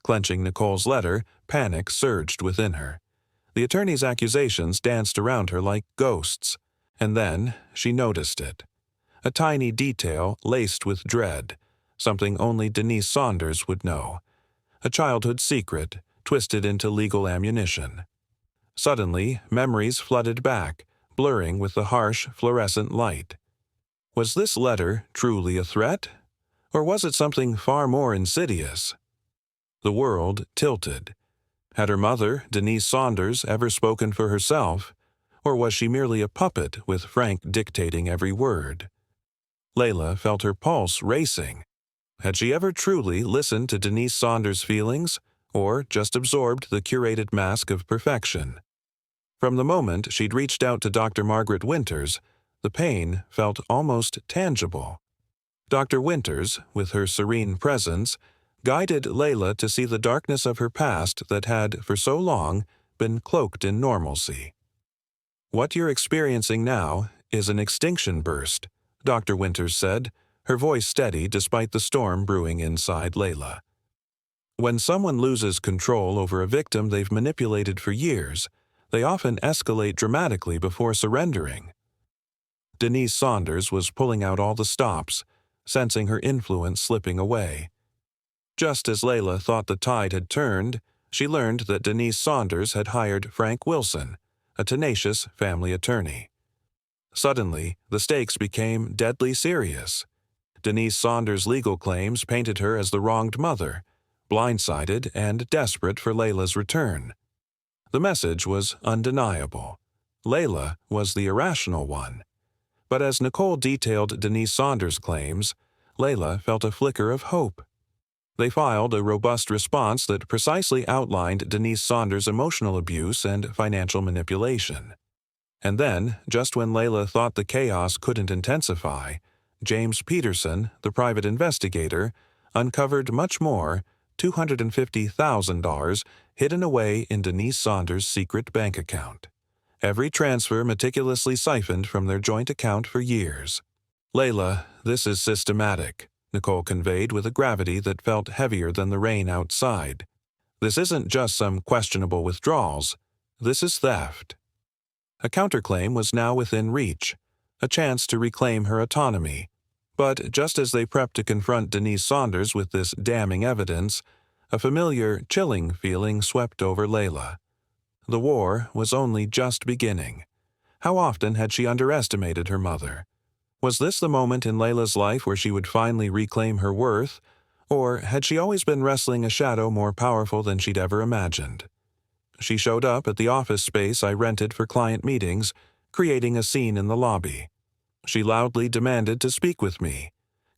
Clenching Nicole's letter, panic surged within her. The attorney's accusations danced around her like ghosts, and then she noticed it. A tiny detail laced with dread, something only Denise Saunders would know. A childhood secret, twisted into legal ammunition. Suddenly, memories flooded back, blurring with the harsh, fluorescent light. Was this letter truly a threat? Or was it something far more insidious? The world tilted. Had her mother, Denise Saunders, ever spoken for herself? Or was she merely a puppet with Frank dictating every word? Layla felt her pulse racing. Had she ever truly listened to Denise Saunders' feelings, or just absorbed the curated mask of perfection? From the moment she'd reached out to Dr. Margaret Winters, the pain felt almost tangible. Dr. Winters, with her serene presence, guided Layla to see the darkness of her past that had, for so long, been cloaked in normalcy. "What you're experiencing now is an extinction burst," Dr. Winters said, her voice steady despite the storm brewing inside Layla. "When someone loses control over a victim they've manipulated for years, they often escalate dramatically before surrendering." Denise Saunders was pulling out all the stops, sensing her influence slipping away. Just as Layla thought the tide had turned, she learned that Denise Saunders had hired Frank Wilson, a tenacious family attorney. Suddenly, the stakes became deadly serious. Denise Saunders' legal claims painted her as the wronged mother, blindsided and desperate for Layla's return. The message was undeniable. Layla was the irrational one. But as Nicole detailed Denise Saunders' claims, Layla felt a flicker of hope. They filed a robust response that precisely outlined Denise Saunders' emotional abuse and financial manipulation. And then, just when Layla thought the chaos couldn't intensify, James Peterson, the private investigator, uncovered much more, $250,000, hidden away in Denise Saunders' secret bank account. Every transfer meticulously siphoned from their joint account for years. "Layla, this is systematic," Nicole conveyed with a gravity that felt heavier than the rain outside. "This isn't just some questionable withdrawals. This is theft." A counterclaim was now within reach, a chance to reclaim her autonomy. But just as they prepped to confront Denise Saunders with this damning evidence, a familiar, chilling feeling swept over Layla. The war was only just beginning. How often had she underestimated her mother? Was this the moment in Layla's life where she would finally reclaim her worth, or had she always been wrestling a shadow more powerful than she'd ever imagined? She showed up at the office space I rented for client meetings, creating a scene in the lobby. She loudly demanded to speak with me,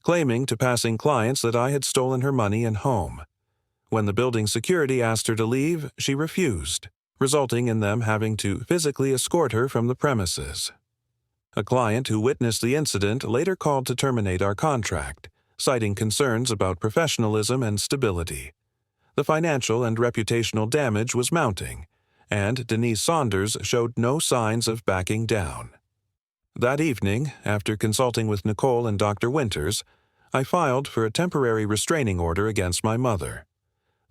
claiming to passing clients that I had stolen her money and home. When the building security asked her to leave, she refused, resulting in them having to physically escort her from the premises. A client who witnessed the incident later called to terminate our contract, citing concerns about professionalism and stability. The financial and reputational damage was mounting, and Denise Saunders showed no signs of backing down. That evening, after consulting with Nicole and Dr. Winters, I filed for a temporary restraining order against my mother.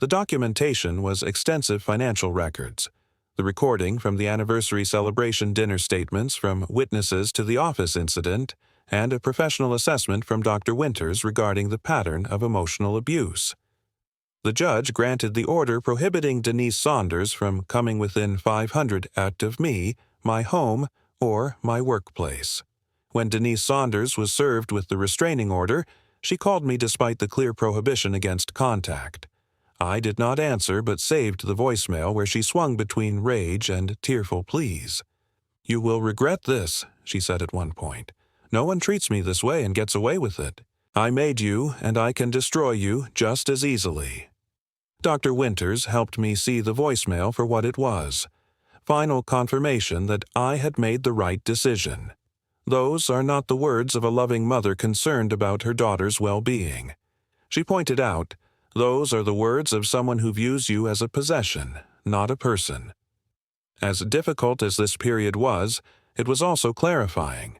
The documentation was extensive financial records, the recording from the anniversary celebration dinner statements from witnesses to the office incident, and a professional assessment from Dr. Winters regarding the pattern of emotional abuse. The judge granted the order prohibiting Denise Saunders from coming within 500 feet of me, my home, or my workplace. When Denise Saunders was served with the restraining order, she called me despite the clear prohibition against contact. I did not answer but saved the voicemail where she swung between rage and tearful pleas. "You will regret this," she said at one point. "No one treats me this way and gets away with it. I made you, and I can destroy you just as easily." Dr. Winters helped me see the voicemail for what it was. Final confirmation that I had made the right decision. Those are not the words of a loving mother concerned about her daughter's well-being. She pointed out, those are the words of someone who views you as a possession, not a person. As difficult as this period was, it was also clarifying.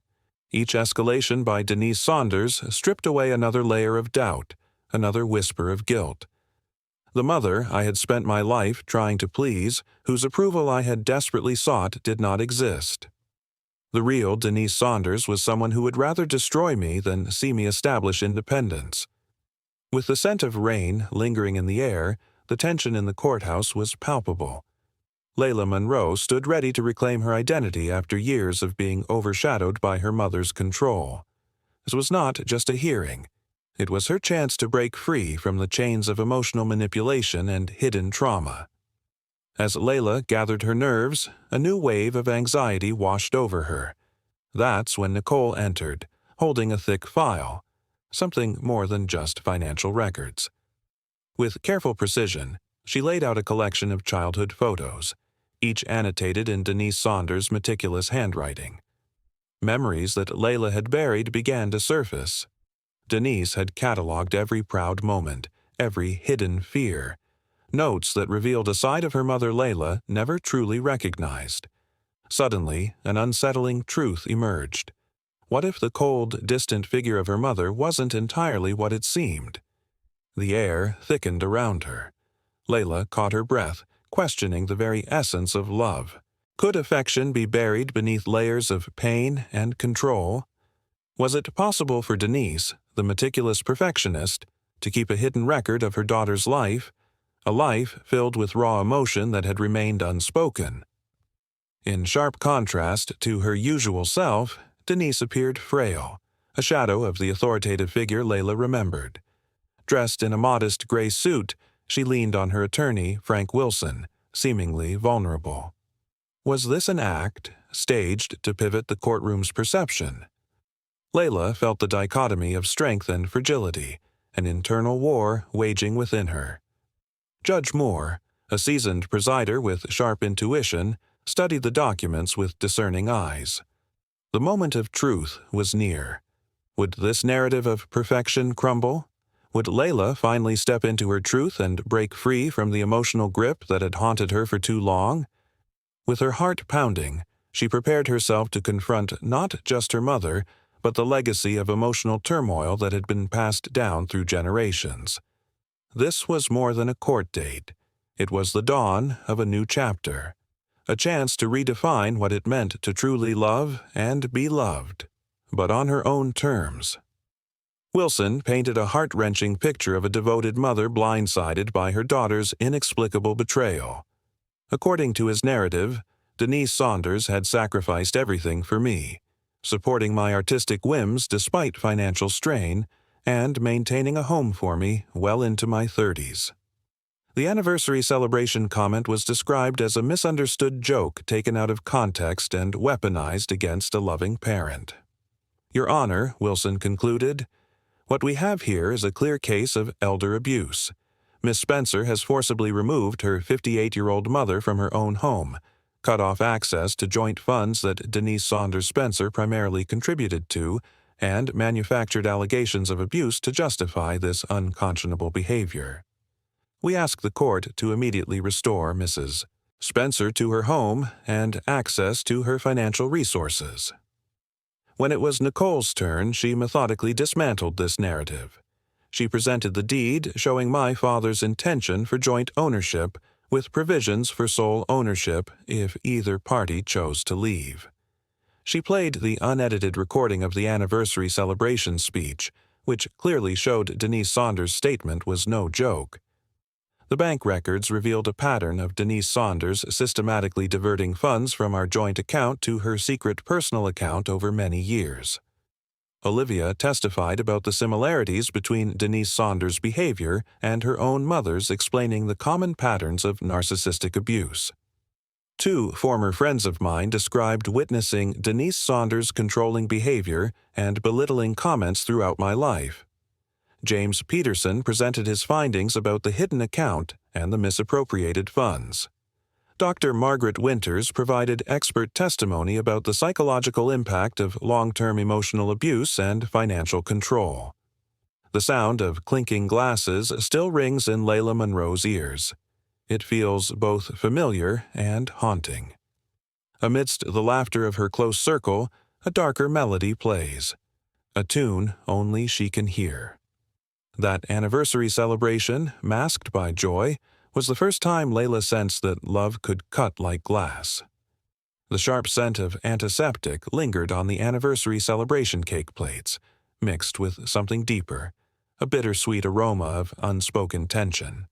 Each escalation by Denise Saunders stripped away another layer of doubt, another whisper of guilt. The mother I had spent my life trying to please, whose approval I had desperately sought, did not exist. The real Denise Saunders was someone who would rather destroy me than see me establish independence. With the scent of rain lingering in the air, the tension in the courthouse was palpable. Ila Monroe stood ready to reclaim her identity after years of being overshadowed by her mother's control. This was not just a hearing. It was her chance to break free from the chains of emotional manipulation and hidden trauma. As Layla gathered her nerves, a new wave of anxiety washed over her. That's when Nicole entered, holding a thick file, something more than just financial records. With careful precision, she laid out a collection of childhood photos, each annotated in Denise Saunders' meticulous handwriting. Memories that Layla had buried began to surface. Denise had cataloged every proud moment, every hidden fear, notes that revealed a side of her mother Layla never truly recognized. Suddenly, an unsettling truth emerged. What if the cold, distant figure of her mother wasn't entirely what it seemed? The air thickened around her. Layla caught her breath, questioning the very essence of love. Could affection be buried beneath layers of pain and control? Was it possible for Denise, the meticulous perfectionist, to keep a hidden record of her daughter's life, a life filled with raw emotion that had remained unspoken? In sharp contrast to her usual self, Denise appeared frail, a shadow of the authoritative figure Layla remembered. Dressed in a modest gray suit, she leaned on her attorney, Frank Wilson, seemingly vulnerable. Was this an act, staged to pivot the courtroom's perception? Layla felt the dichotomy of strength and fragility, an internal war waging within her. Judge Moore, a seasoned presider with sharp intuition, studied the documents with discerning eyes. The moment of truth was near. Would this narrative of perfection crumble? Would Layla finally step into her truth and break free from the emotional grip that had haunted her for too long? With her heart pounding, she prepared herself to confront not just her mother, but the legacy of emotional turmoil that had been passed down through generations. This was more than a court date. It was the dawn of a new chapter, a chance to redefine what it meant to truly love and be loved, but on her own terms. Wilson painted a heart-wrenching picture of a devoted mother blindsided by her daughter's inexplicable betrayal. According to his narrative, Denise Saunders had sacrificed everything for me, supporting my artistic whims despite financial strain, and maintaining a home for me well into my 30s. The anniversary celebration comment was described as a misunderstood joke taken out of context and weaponized against a loving parent. Your Honor, Wilson concluded, what we have here is a clear case of elder abuse. Miss Spencer has forcibly removed her 58-year-old mother from her own home, cut off access to joint funds that Denise Saunders Spencer primarily contributed to, and manufactured allegations of abuse to justify this unconscionable behavior. We ask the court to immediately restore Mrs. Spencer to her home and access to her financial resources. When it was Nicole's turn, she methodically dismantled this narrative. She presented the deed showing my father's intention for joint ownership with provisions for sole ownership if either party chose to leave. She played the unedited recording of the anniversary celebration speech, which clearly showed Denise Saunders' statement was no joke. The bank records revealed a pattern of Denise Saunders systematically diverting funds from our joint account to her secret personal account over many years. Olivia testified about the similarities between Denise Saunders' behavior and her own mother's, explaining the common patterns of narcissistic abuse. Two former friends of mine described witnessing Denise Saunders' controlling behavior and belittling comments throughout my life. James Peterson presented his findings about the hidden account and the misappropriated funds. Dr. Margaret Winters provided expert testimony about the psychological impact of long-term emotional abuse and financial control. The sound of clinking glasses still rings in Ila Monroe's ears. It feels both familiar and haunting. Amidst the laughter of her close circle, a darker melody plays, a tune only she can hear. That anniversary celebration, masked by joy, was the first time Layla sensed that love could cut like glass. The sharp scent of antiseptic lingered on the anniversary celebration cake plates, mixed with something deeper, a bittersweet aroma of unspoken tension.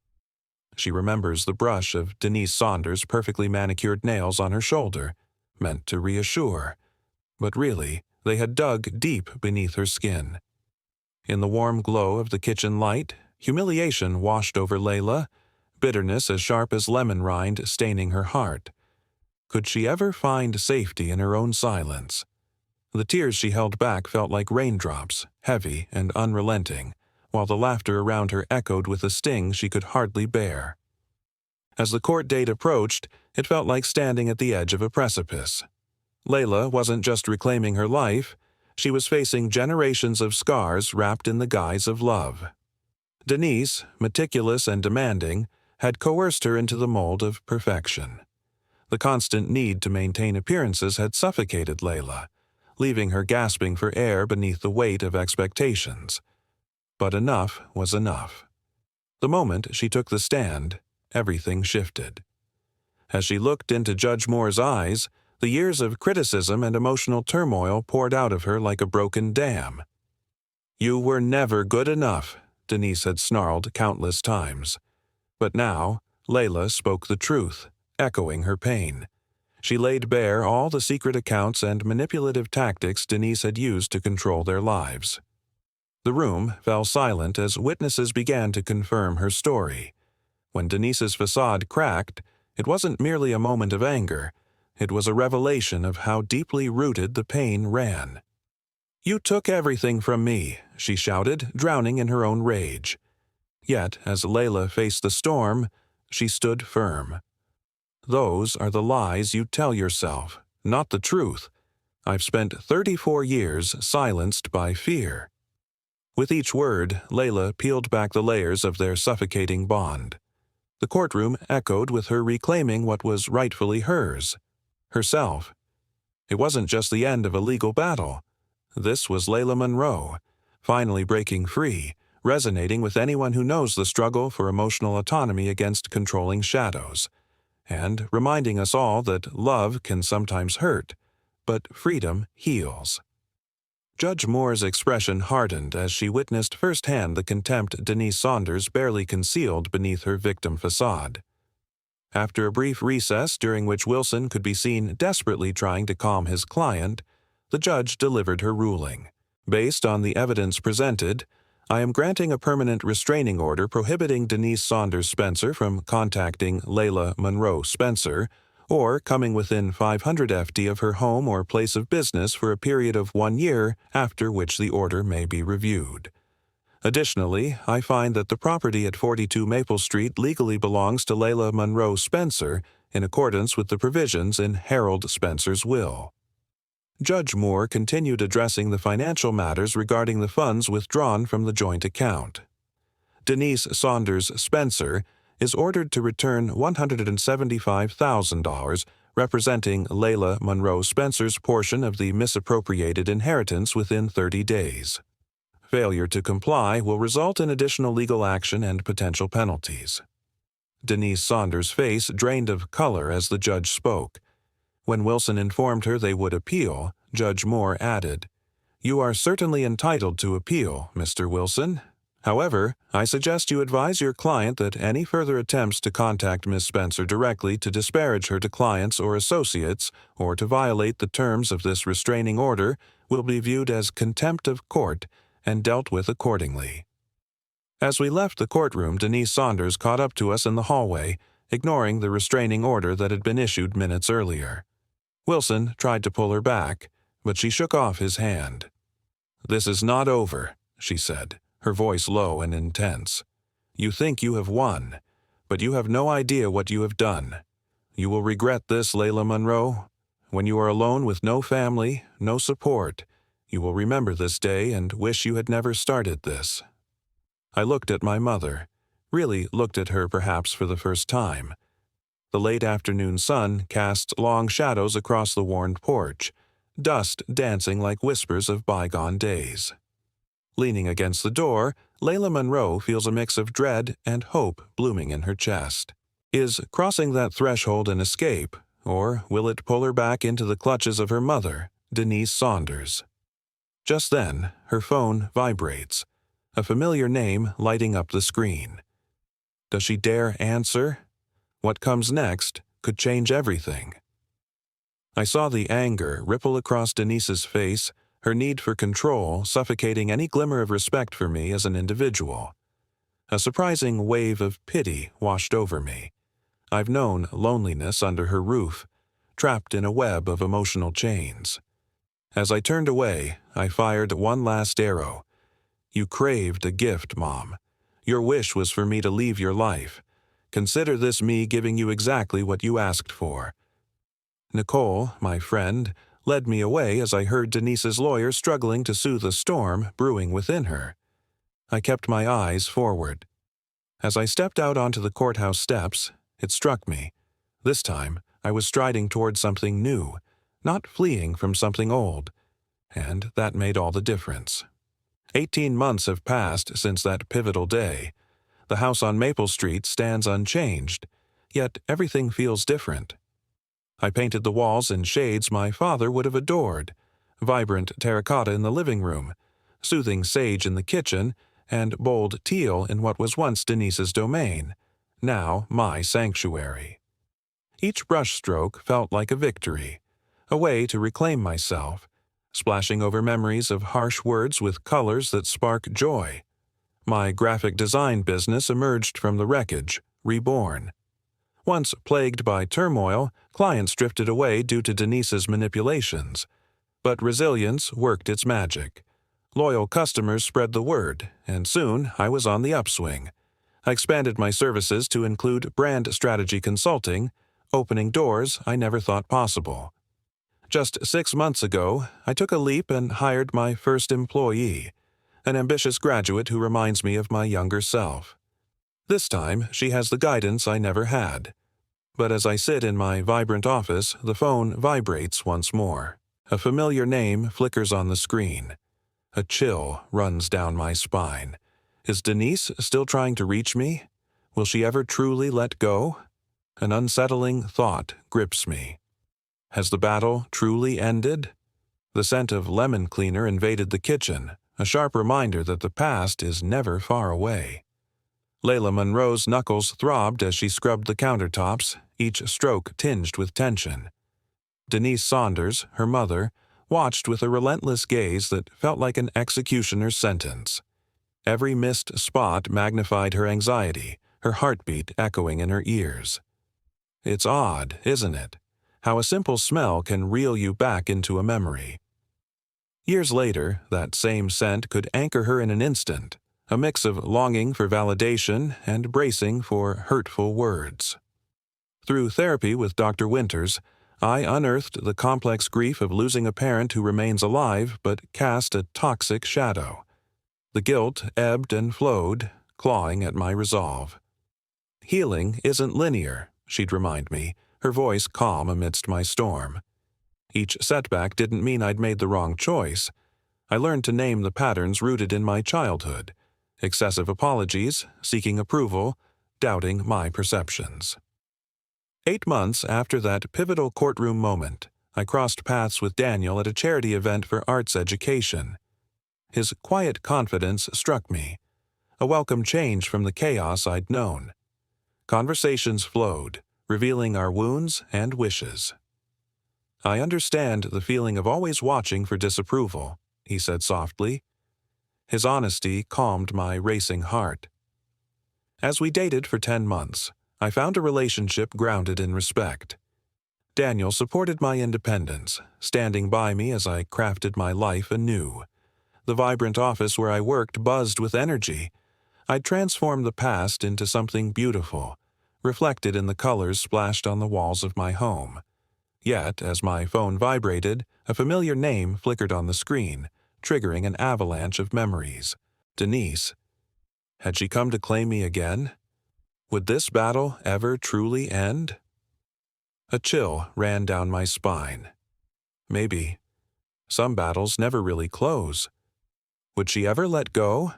She remembers the brush of Denise Saunders' perfectly manicured nails on her shoulder, meant to reassure, but really they had dug deep beneath her skin. In the warm glow of the kitchen light, humiliation washed over Layla, bitterness as sharp as lemon rind staining her heart. Could she ever find safety in her own silence? The tears she held back felt like raindrops, heavy and unrelenting, while the laughter around her echoed with a sting she could hardly bear. As the court date approached, it felt like standing at the edge of a precipice. Layla wasn't just reclaiming her life, she was facing generations of scars wrapped in the guise of love. Denise, meticulous and demanding, had coerced her into the mold of perfection. The constant need to maintain appearances had suffocated Layla, leaving her gasping for air beneath the weight of expectations. But enough was enough. The moment she took the stand, everything shifted. As she looked into Judge Moore's eyes, the years of criticism and emotional turmoil poured out of her like a broken dam. "You were never good enough," Denise had snarled countless times. But now, Layla spoke the truth, echoing her pain. She laid bare all the secret accounts and manipulative tactics Denise had used to control their lives. The room fell silent as witnesses began to confirm her story. When Denise's facade cracked, it wasn't merely a moment of anger. It was a revelation of how deeply rooted the pain ran. "You took everything from me," she shouted, drowning in her own rage. Yet, as Layla faced the storm, she stood firm. "Those are the lies you tell yourself, not the truth. I've spent 34 years silenced by fear." With each word, Layla peeled back the layers of their suffocating bond. The courtroom echoed with her reclaiming what was rightfully hers, herself. It wasn't just the end of a legal battle. This was Ila Monroe, finally breaking free, resonating with anyone who knows the struggle for emotional autonomy against controlling shadows, and reminding us all that love can sometimes hurt, but freedom heals. Judge Moore's expression hardened as she witnessed firsthand the contempt Denise Saunders barely concealed beneath her victim facade. After a brief recess during which Wilson could be seen desperately trying to calm his client, the judge delivered her ruling. Based on the evidence presented, I am granting a permanent restraining order prohibiting Denise Saunders Spencer from contacting Ila Monroe Spencer or coming within 500 FT of her home or place of business for a period of 1 year, after which the order may be reviewed. Additionally, I find that the property at 42 Maple Street legally belongs to Ila Monroe Spencer in accordance with the provisions in Harold Spencer's will. Judge Moore continued addressing the financial matters regarding the funds withdrawn from the joint account. Denise Saunders Spencer is ordered to return $175,000, representing Ila Monroe Spencer's portion of the misappropriated inheritance within 30 days. Failure to comply will result in additional legal action and potential penalties. Denise Saunders' face drained of color as the judge spoke. When Wilson informed her they would appeal, Judge Moore added, "You are certainly entitled to appeal, Mr. Wilson. However, I suggest you advise your client that any further attempts to contact Ms. Spencer directly to disparage her to clients or associates or to violate the terms of this restraining order will be viewed as contempt of court and dealt with accordingly." As we left the courtroom, Denise Saunders caught up to us in the hallway, ignoring the restraining order that had been issued minutes earlier. Wilson tried to pull her back, but she shook off his hand. "This is not over," she said, her voice low and intense. "You think you have won, but you have no idea what you have done. You will regret this, Ila Monroe. When you are alone with no family, no support, you will remember this day and wish you had never started this." I looked at my mother, really looked at her perhaps for the first time. The late afternoon sun cast long shadows across the worn porch, dust dancing like whispers of bygone days. Leaning against the door, Ila Monroe feels a mix of dread and hope blooming in her chest. Is crossing that threshold an escape, or will it pull her back into the clutches of her mother, Denise Saunders? Just then, her phone vibrates, a familiar name lighting up the screen. Does she dare answer? What comes next could change everything. I saw the anger ripple across Denise's face, her need for control suffocating any glimmer of respect for me as an individual. A surprising wave of pity washed over me. I've known loneliness under her roof, trapped in a web of emotional chains. As I turned away, I fired one last arrow. "You craved a gift, Mom. Your wish was for me to leave your life. Consider this me giving you exactly what you asked for." Nicole, my friend, led me away as I heard Denise's lawyer struggling to soothe a storm brewing within her. I kept my eyes forward. As I stepped out onto the courthouse steps, it struck me. This time, I was striding toward something new, not fleeing from something old, and that made all the difference. 18 months have passed since that pivotal day. The house on Maple Street stands unchanged, yet everything feels different. I painted the walls in shades my father would have adored, vibrant terracotta in the living room, soothing sage in the kitchen, and bold teal in what was once Denise's domain, now my sanctuary. Each brushstroke felt like a victory, a way to reclaim myself, splashing over memories of harsh words with colors that spark joy. My graphic design business emerged from the wreckage, reborn. Once plagued by turmoil, clients drifted away due to Denise's manipulations. But resilience worked its magic. Loyal customers spread the word, and soon I was on the upswing. I expanded my services to include brand strategy consulting, opening doors I never thought possible. Just 6 months ago, I took a leap and hired my first employee, an ambitious graduate who reminds me of my younger self. This time, she has the guidance I never had. But as I sit in my vibrant office, the phone vibrates once more. A familiar name flickers on the screen. A chill runs down my spine. Is Denise still trying to reach me? Will she ever truly let go? An unsettling thought grips me. Has the battle truly ended? The scent of lemon cleaner invaded the kitchen, a sharp reminder that the past is never far away. Ila Monroe's knuckles throbbed as she scrubbed the countertops, each stroke tinged with tension. Denise Saunders, her mother, watched with a relentless gaze that felt like an executioner's sentence. Every missed spot magnified her anxiety, her heartbeat echoing in her ears. It's odd, isn't it, how a simple smell can reel you back into a memory. Years later, that same scent could anchor her in an instant, a mix of longing for validation and bracing for hurtful words. Through therapy with Dr. Winters, I unearthed the complex grief of losing a parent who remains alive but cast a toxic shadow. The guilt ebbed and flowed, clawing at my resolve. Healing isn't linear, she'd remind me, her voice calm amidst my storm. Each setback didn't mean I'd made the wrong choice. I learned to name the patterns rooted in my childhood: excessive apologies, seeking approval, doubting my perceptions. 8 months after that pivotal courtroom moment, I crossed paths with Daniel at a charity event for arts education. His quiet confidence struck me, a welcome change from the chaos I'd known. Conversations flowed, revealing our wounds and wishes. "I understand the feeling of always watching for disapproval," he said softly. His honesty calmed my racing heart. As we dated for 10 months, I found a relationship grounded in respect. Daniel supported my independence, standing by me as I crafted my life anew. The vibrant office where I worked buzzed with energy. I'd transformed the past into something beautiful, reflected in the colors splashed on the walls of my home. Yet, as my phone vibrated, a familiar name flickered on the screen, triggering an avalanche of memories. Denise. Had she come to claim me again? Would this battle ever truly end? A chill ran down my spine. Maybe. Some battles never really close. Would she ever let go?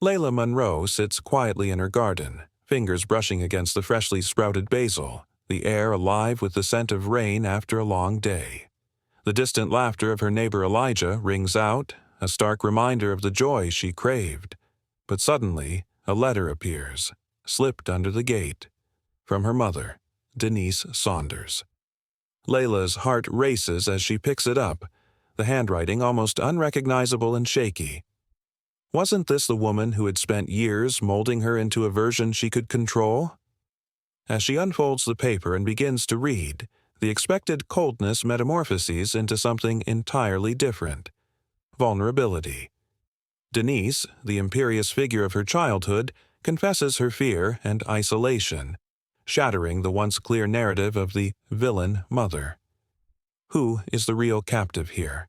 Ila Monroe sits quietly in her garden, fingers brushing against the freshly sprouted basil, the air alive with the scent of rain after a long day. The distant laughter of her neighbor Elijah rings out, a stark reminder of the joy she craved. But suddenly, a letter appears, slipped under the gate, from her mother, Denise Saunders. Layla's heart races as she picks it up, the handwriting almost unrecognizable and shaky. Wasn't this the woman who had spent years molding her into a version she could control? As she unfolds the paper and begins to read, the expected coldness metamorphoses into something entirely different: vulnerability. Denise, the imperious figure of her childhood, confesses her fear and isolation, shattering the once clear narrative of the villain mother. Who is the real captive here?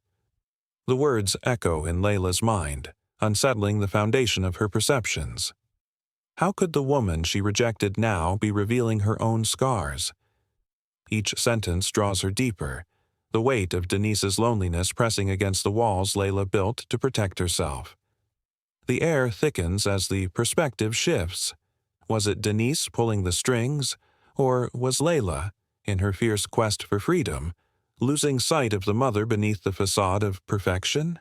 The words echo in Layla's mind, unsettling the foundation of her perceptions. How could the woman she rejected now be revealing her own scars? Each sentence draws her deeper, the weight of Denise's loneliness pressing against the walls Layla built to protect herself. The air thickens as the perspective shifts. Was it Denise pulling the strings, or was Layla, in her fierce quest for freedom, losing sight of the mother beneath the facade of perfection?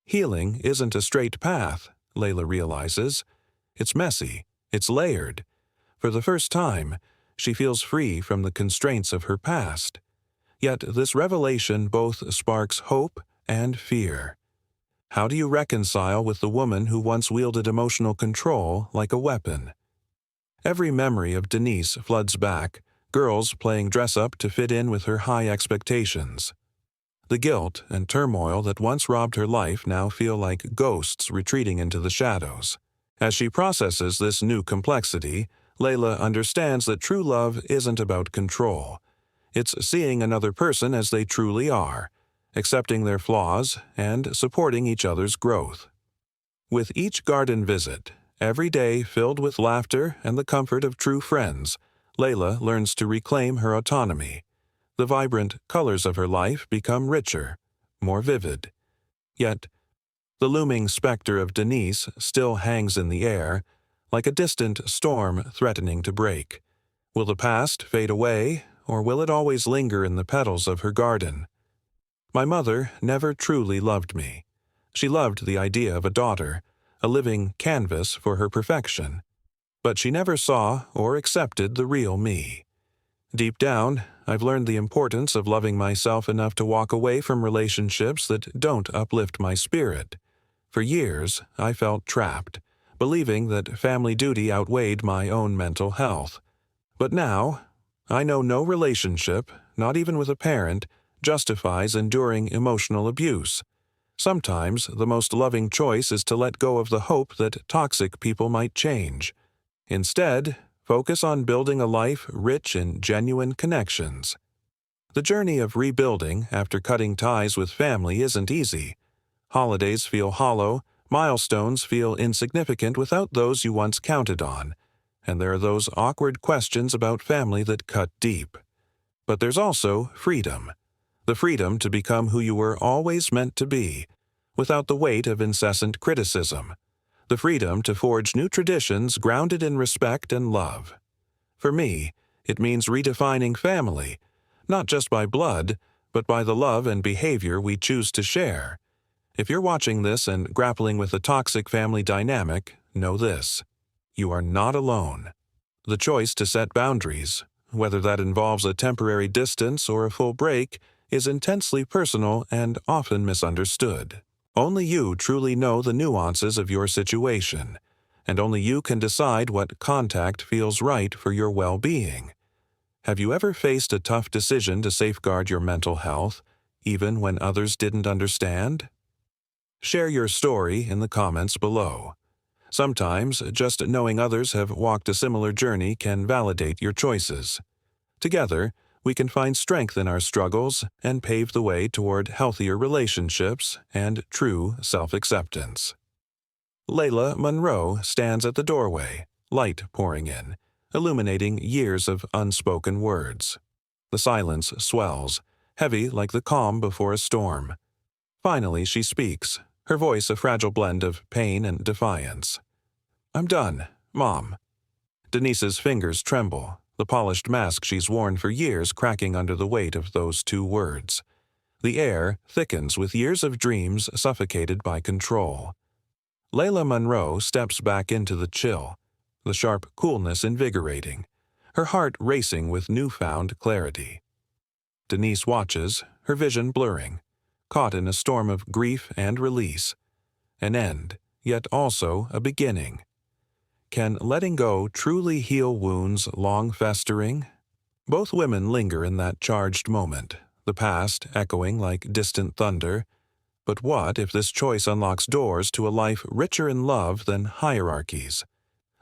Healing isn't a straight path, Layla realizes. It's messy, it's layered. For the first time, she feels free from the constraints of her past. Yet this revelation both sparks hope and fear. How do you reconcile with the woman who once wielded emotional control like a weapon? Every memory of Denise floods back, girls playing dress-up to fit in with her high expectations. The guilt and turmoil that once robbed her life now feel like ghosts retreating into the shadows. As she processes this new complexity, Layla understands that true love isn't about control. It's seeing another person as they truly are, accepting their flaws and supporting each other's growth. With each garden visit, every day filled with laughter and the comfort of true friends, Layla learns to reclaim her autonomy. The vibrant colors of her life become richer, more vivid. Yet, the looming specter of Denise still hangs in the air, like a distant storm threatening to break. Will the past fade away, or will it always linger in the petals of her garden? My mother never truly loved me. She loved the idea of a daughter, a living canvas for her perfection. But she never saw or accepted the real me. Deep down, I've learned the importance of loving myself enough to walk away from relationships that don't uplift my spirit. For years, I felt trapped, believing that family duty outweighed my own mental health. But now, I know no relationship, not even with a parent, justifies enduring emotional abuse. Sometimes the most loving choice is to let go of the hope that toxic people might change. Instead, focus on building a life rich in genuine connections. The journey of rebuilding after cutting ties with family isn't easy. Holidays feel hollow, milestones feel insignificant without those you once counted on, and there are those awkward questions about family that cut deep. But there's also freedom. The freedom to become who you were always meant to be, without the weight of incessant criticism. The freedom to forge new traditions grounded in respect and love. For me, it means redefining family, not just by blood, but by the love and behavior we choose to share. If you're watching this and grappling with a toxic family dynamic, know this: you are not alone. The choice to set boundaries, whether that involves a temporary distance or a full break, is intensely personal and often misunderstood. Only you truly know the nuances of your situation, and only you can decide what contact feels right for your well-being. Have you ever faced a tough decision to safeguard your mental health, even when others didn't understand? Share your story in the comments below. Sometimes, just knowing others have walked a similar journey can validate your choices. Together, we can find strength in our struggles and pave the way toward healthier relationships and true self-acceptance. Ila Monroe stands at the doorway, light pouring in, illuminating years of unspoken words. The silence swells, heavy like the calm before a storm. Finally, she speaks, her voice a fragile blend of pain and defiance. "I'm done, Mom." Denise's fingers tremble, the polished mask she's worn for years cracking under the weight of those two words. The air thickens with years of dreams suffocated by control. Ila Monroe steps back into the chill, the sharp coolness invigorating, her heart racing with newfound clarity. Denise watches, her vision blurring, caught in a storm of grief and release. An end, yet also a beginning. Can letting go truly heal wounds long festering? Both women linger in that charged moment, the past echoing like distant thunder. But what if this choice unlocks doors to a life richer in love than hierarchies?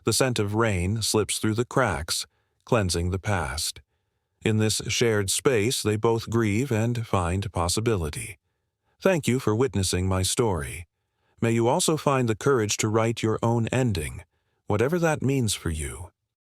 The scent of rain slips through the cracks, cleansing the past. In this shared space, they both grieve and find possibility. Thank you for witnessing my story. May you also find the courage to write your own ending, whatever that means for you.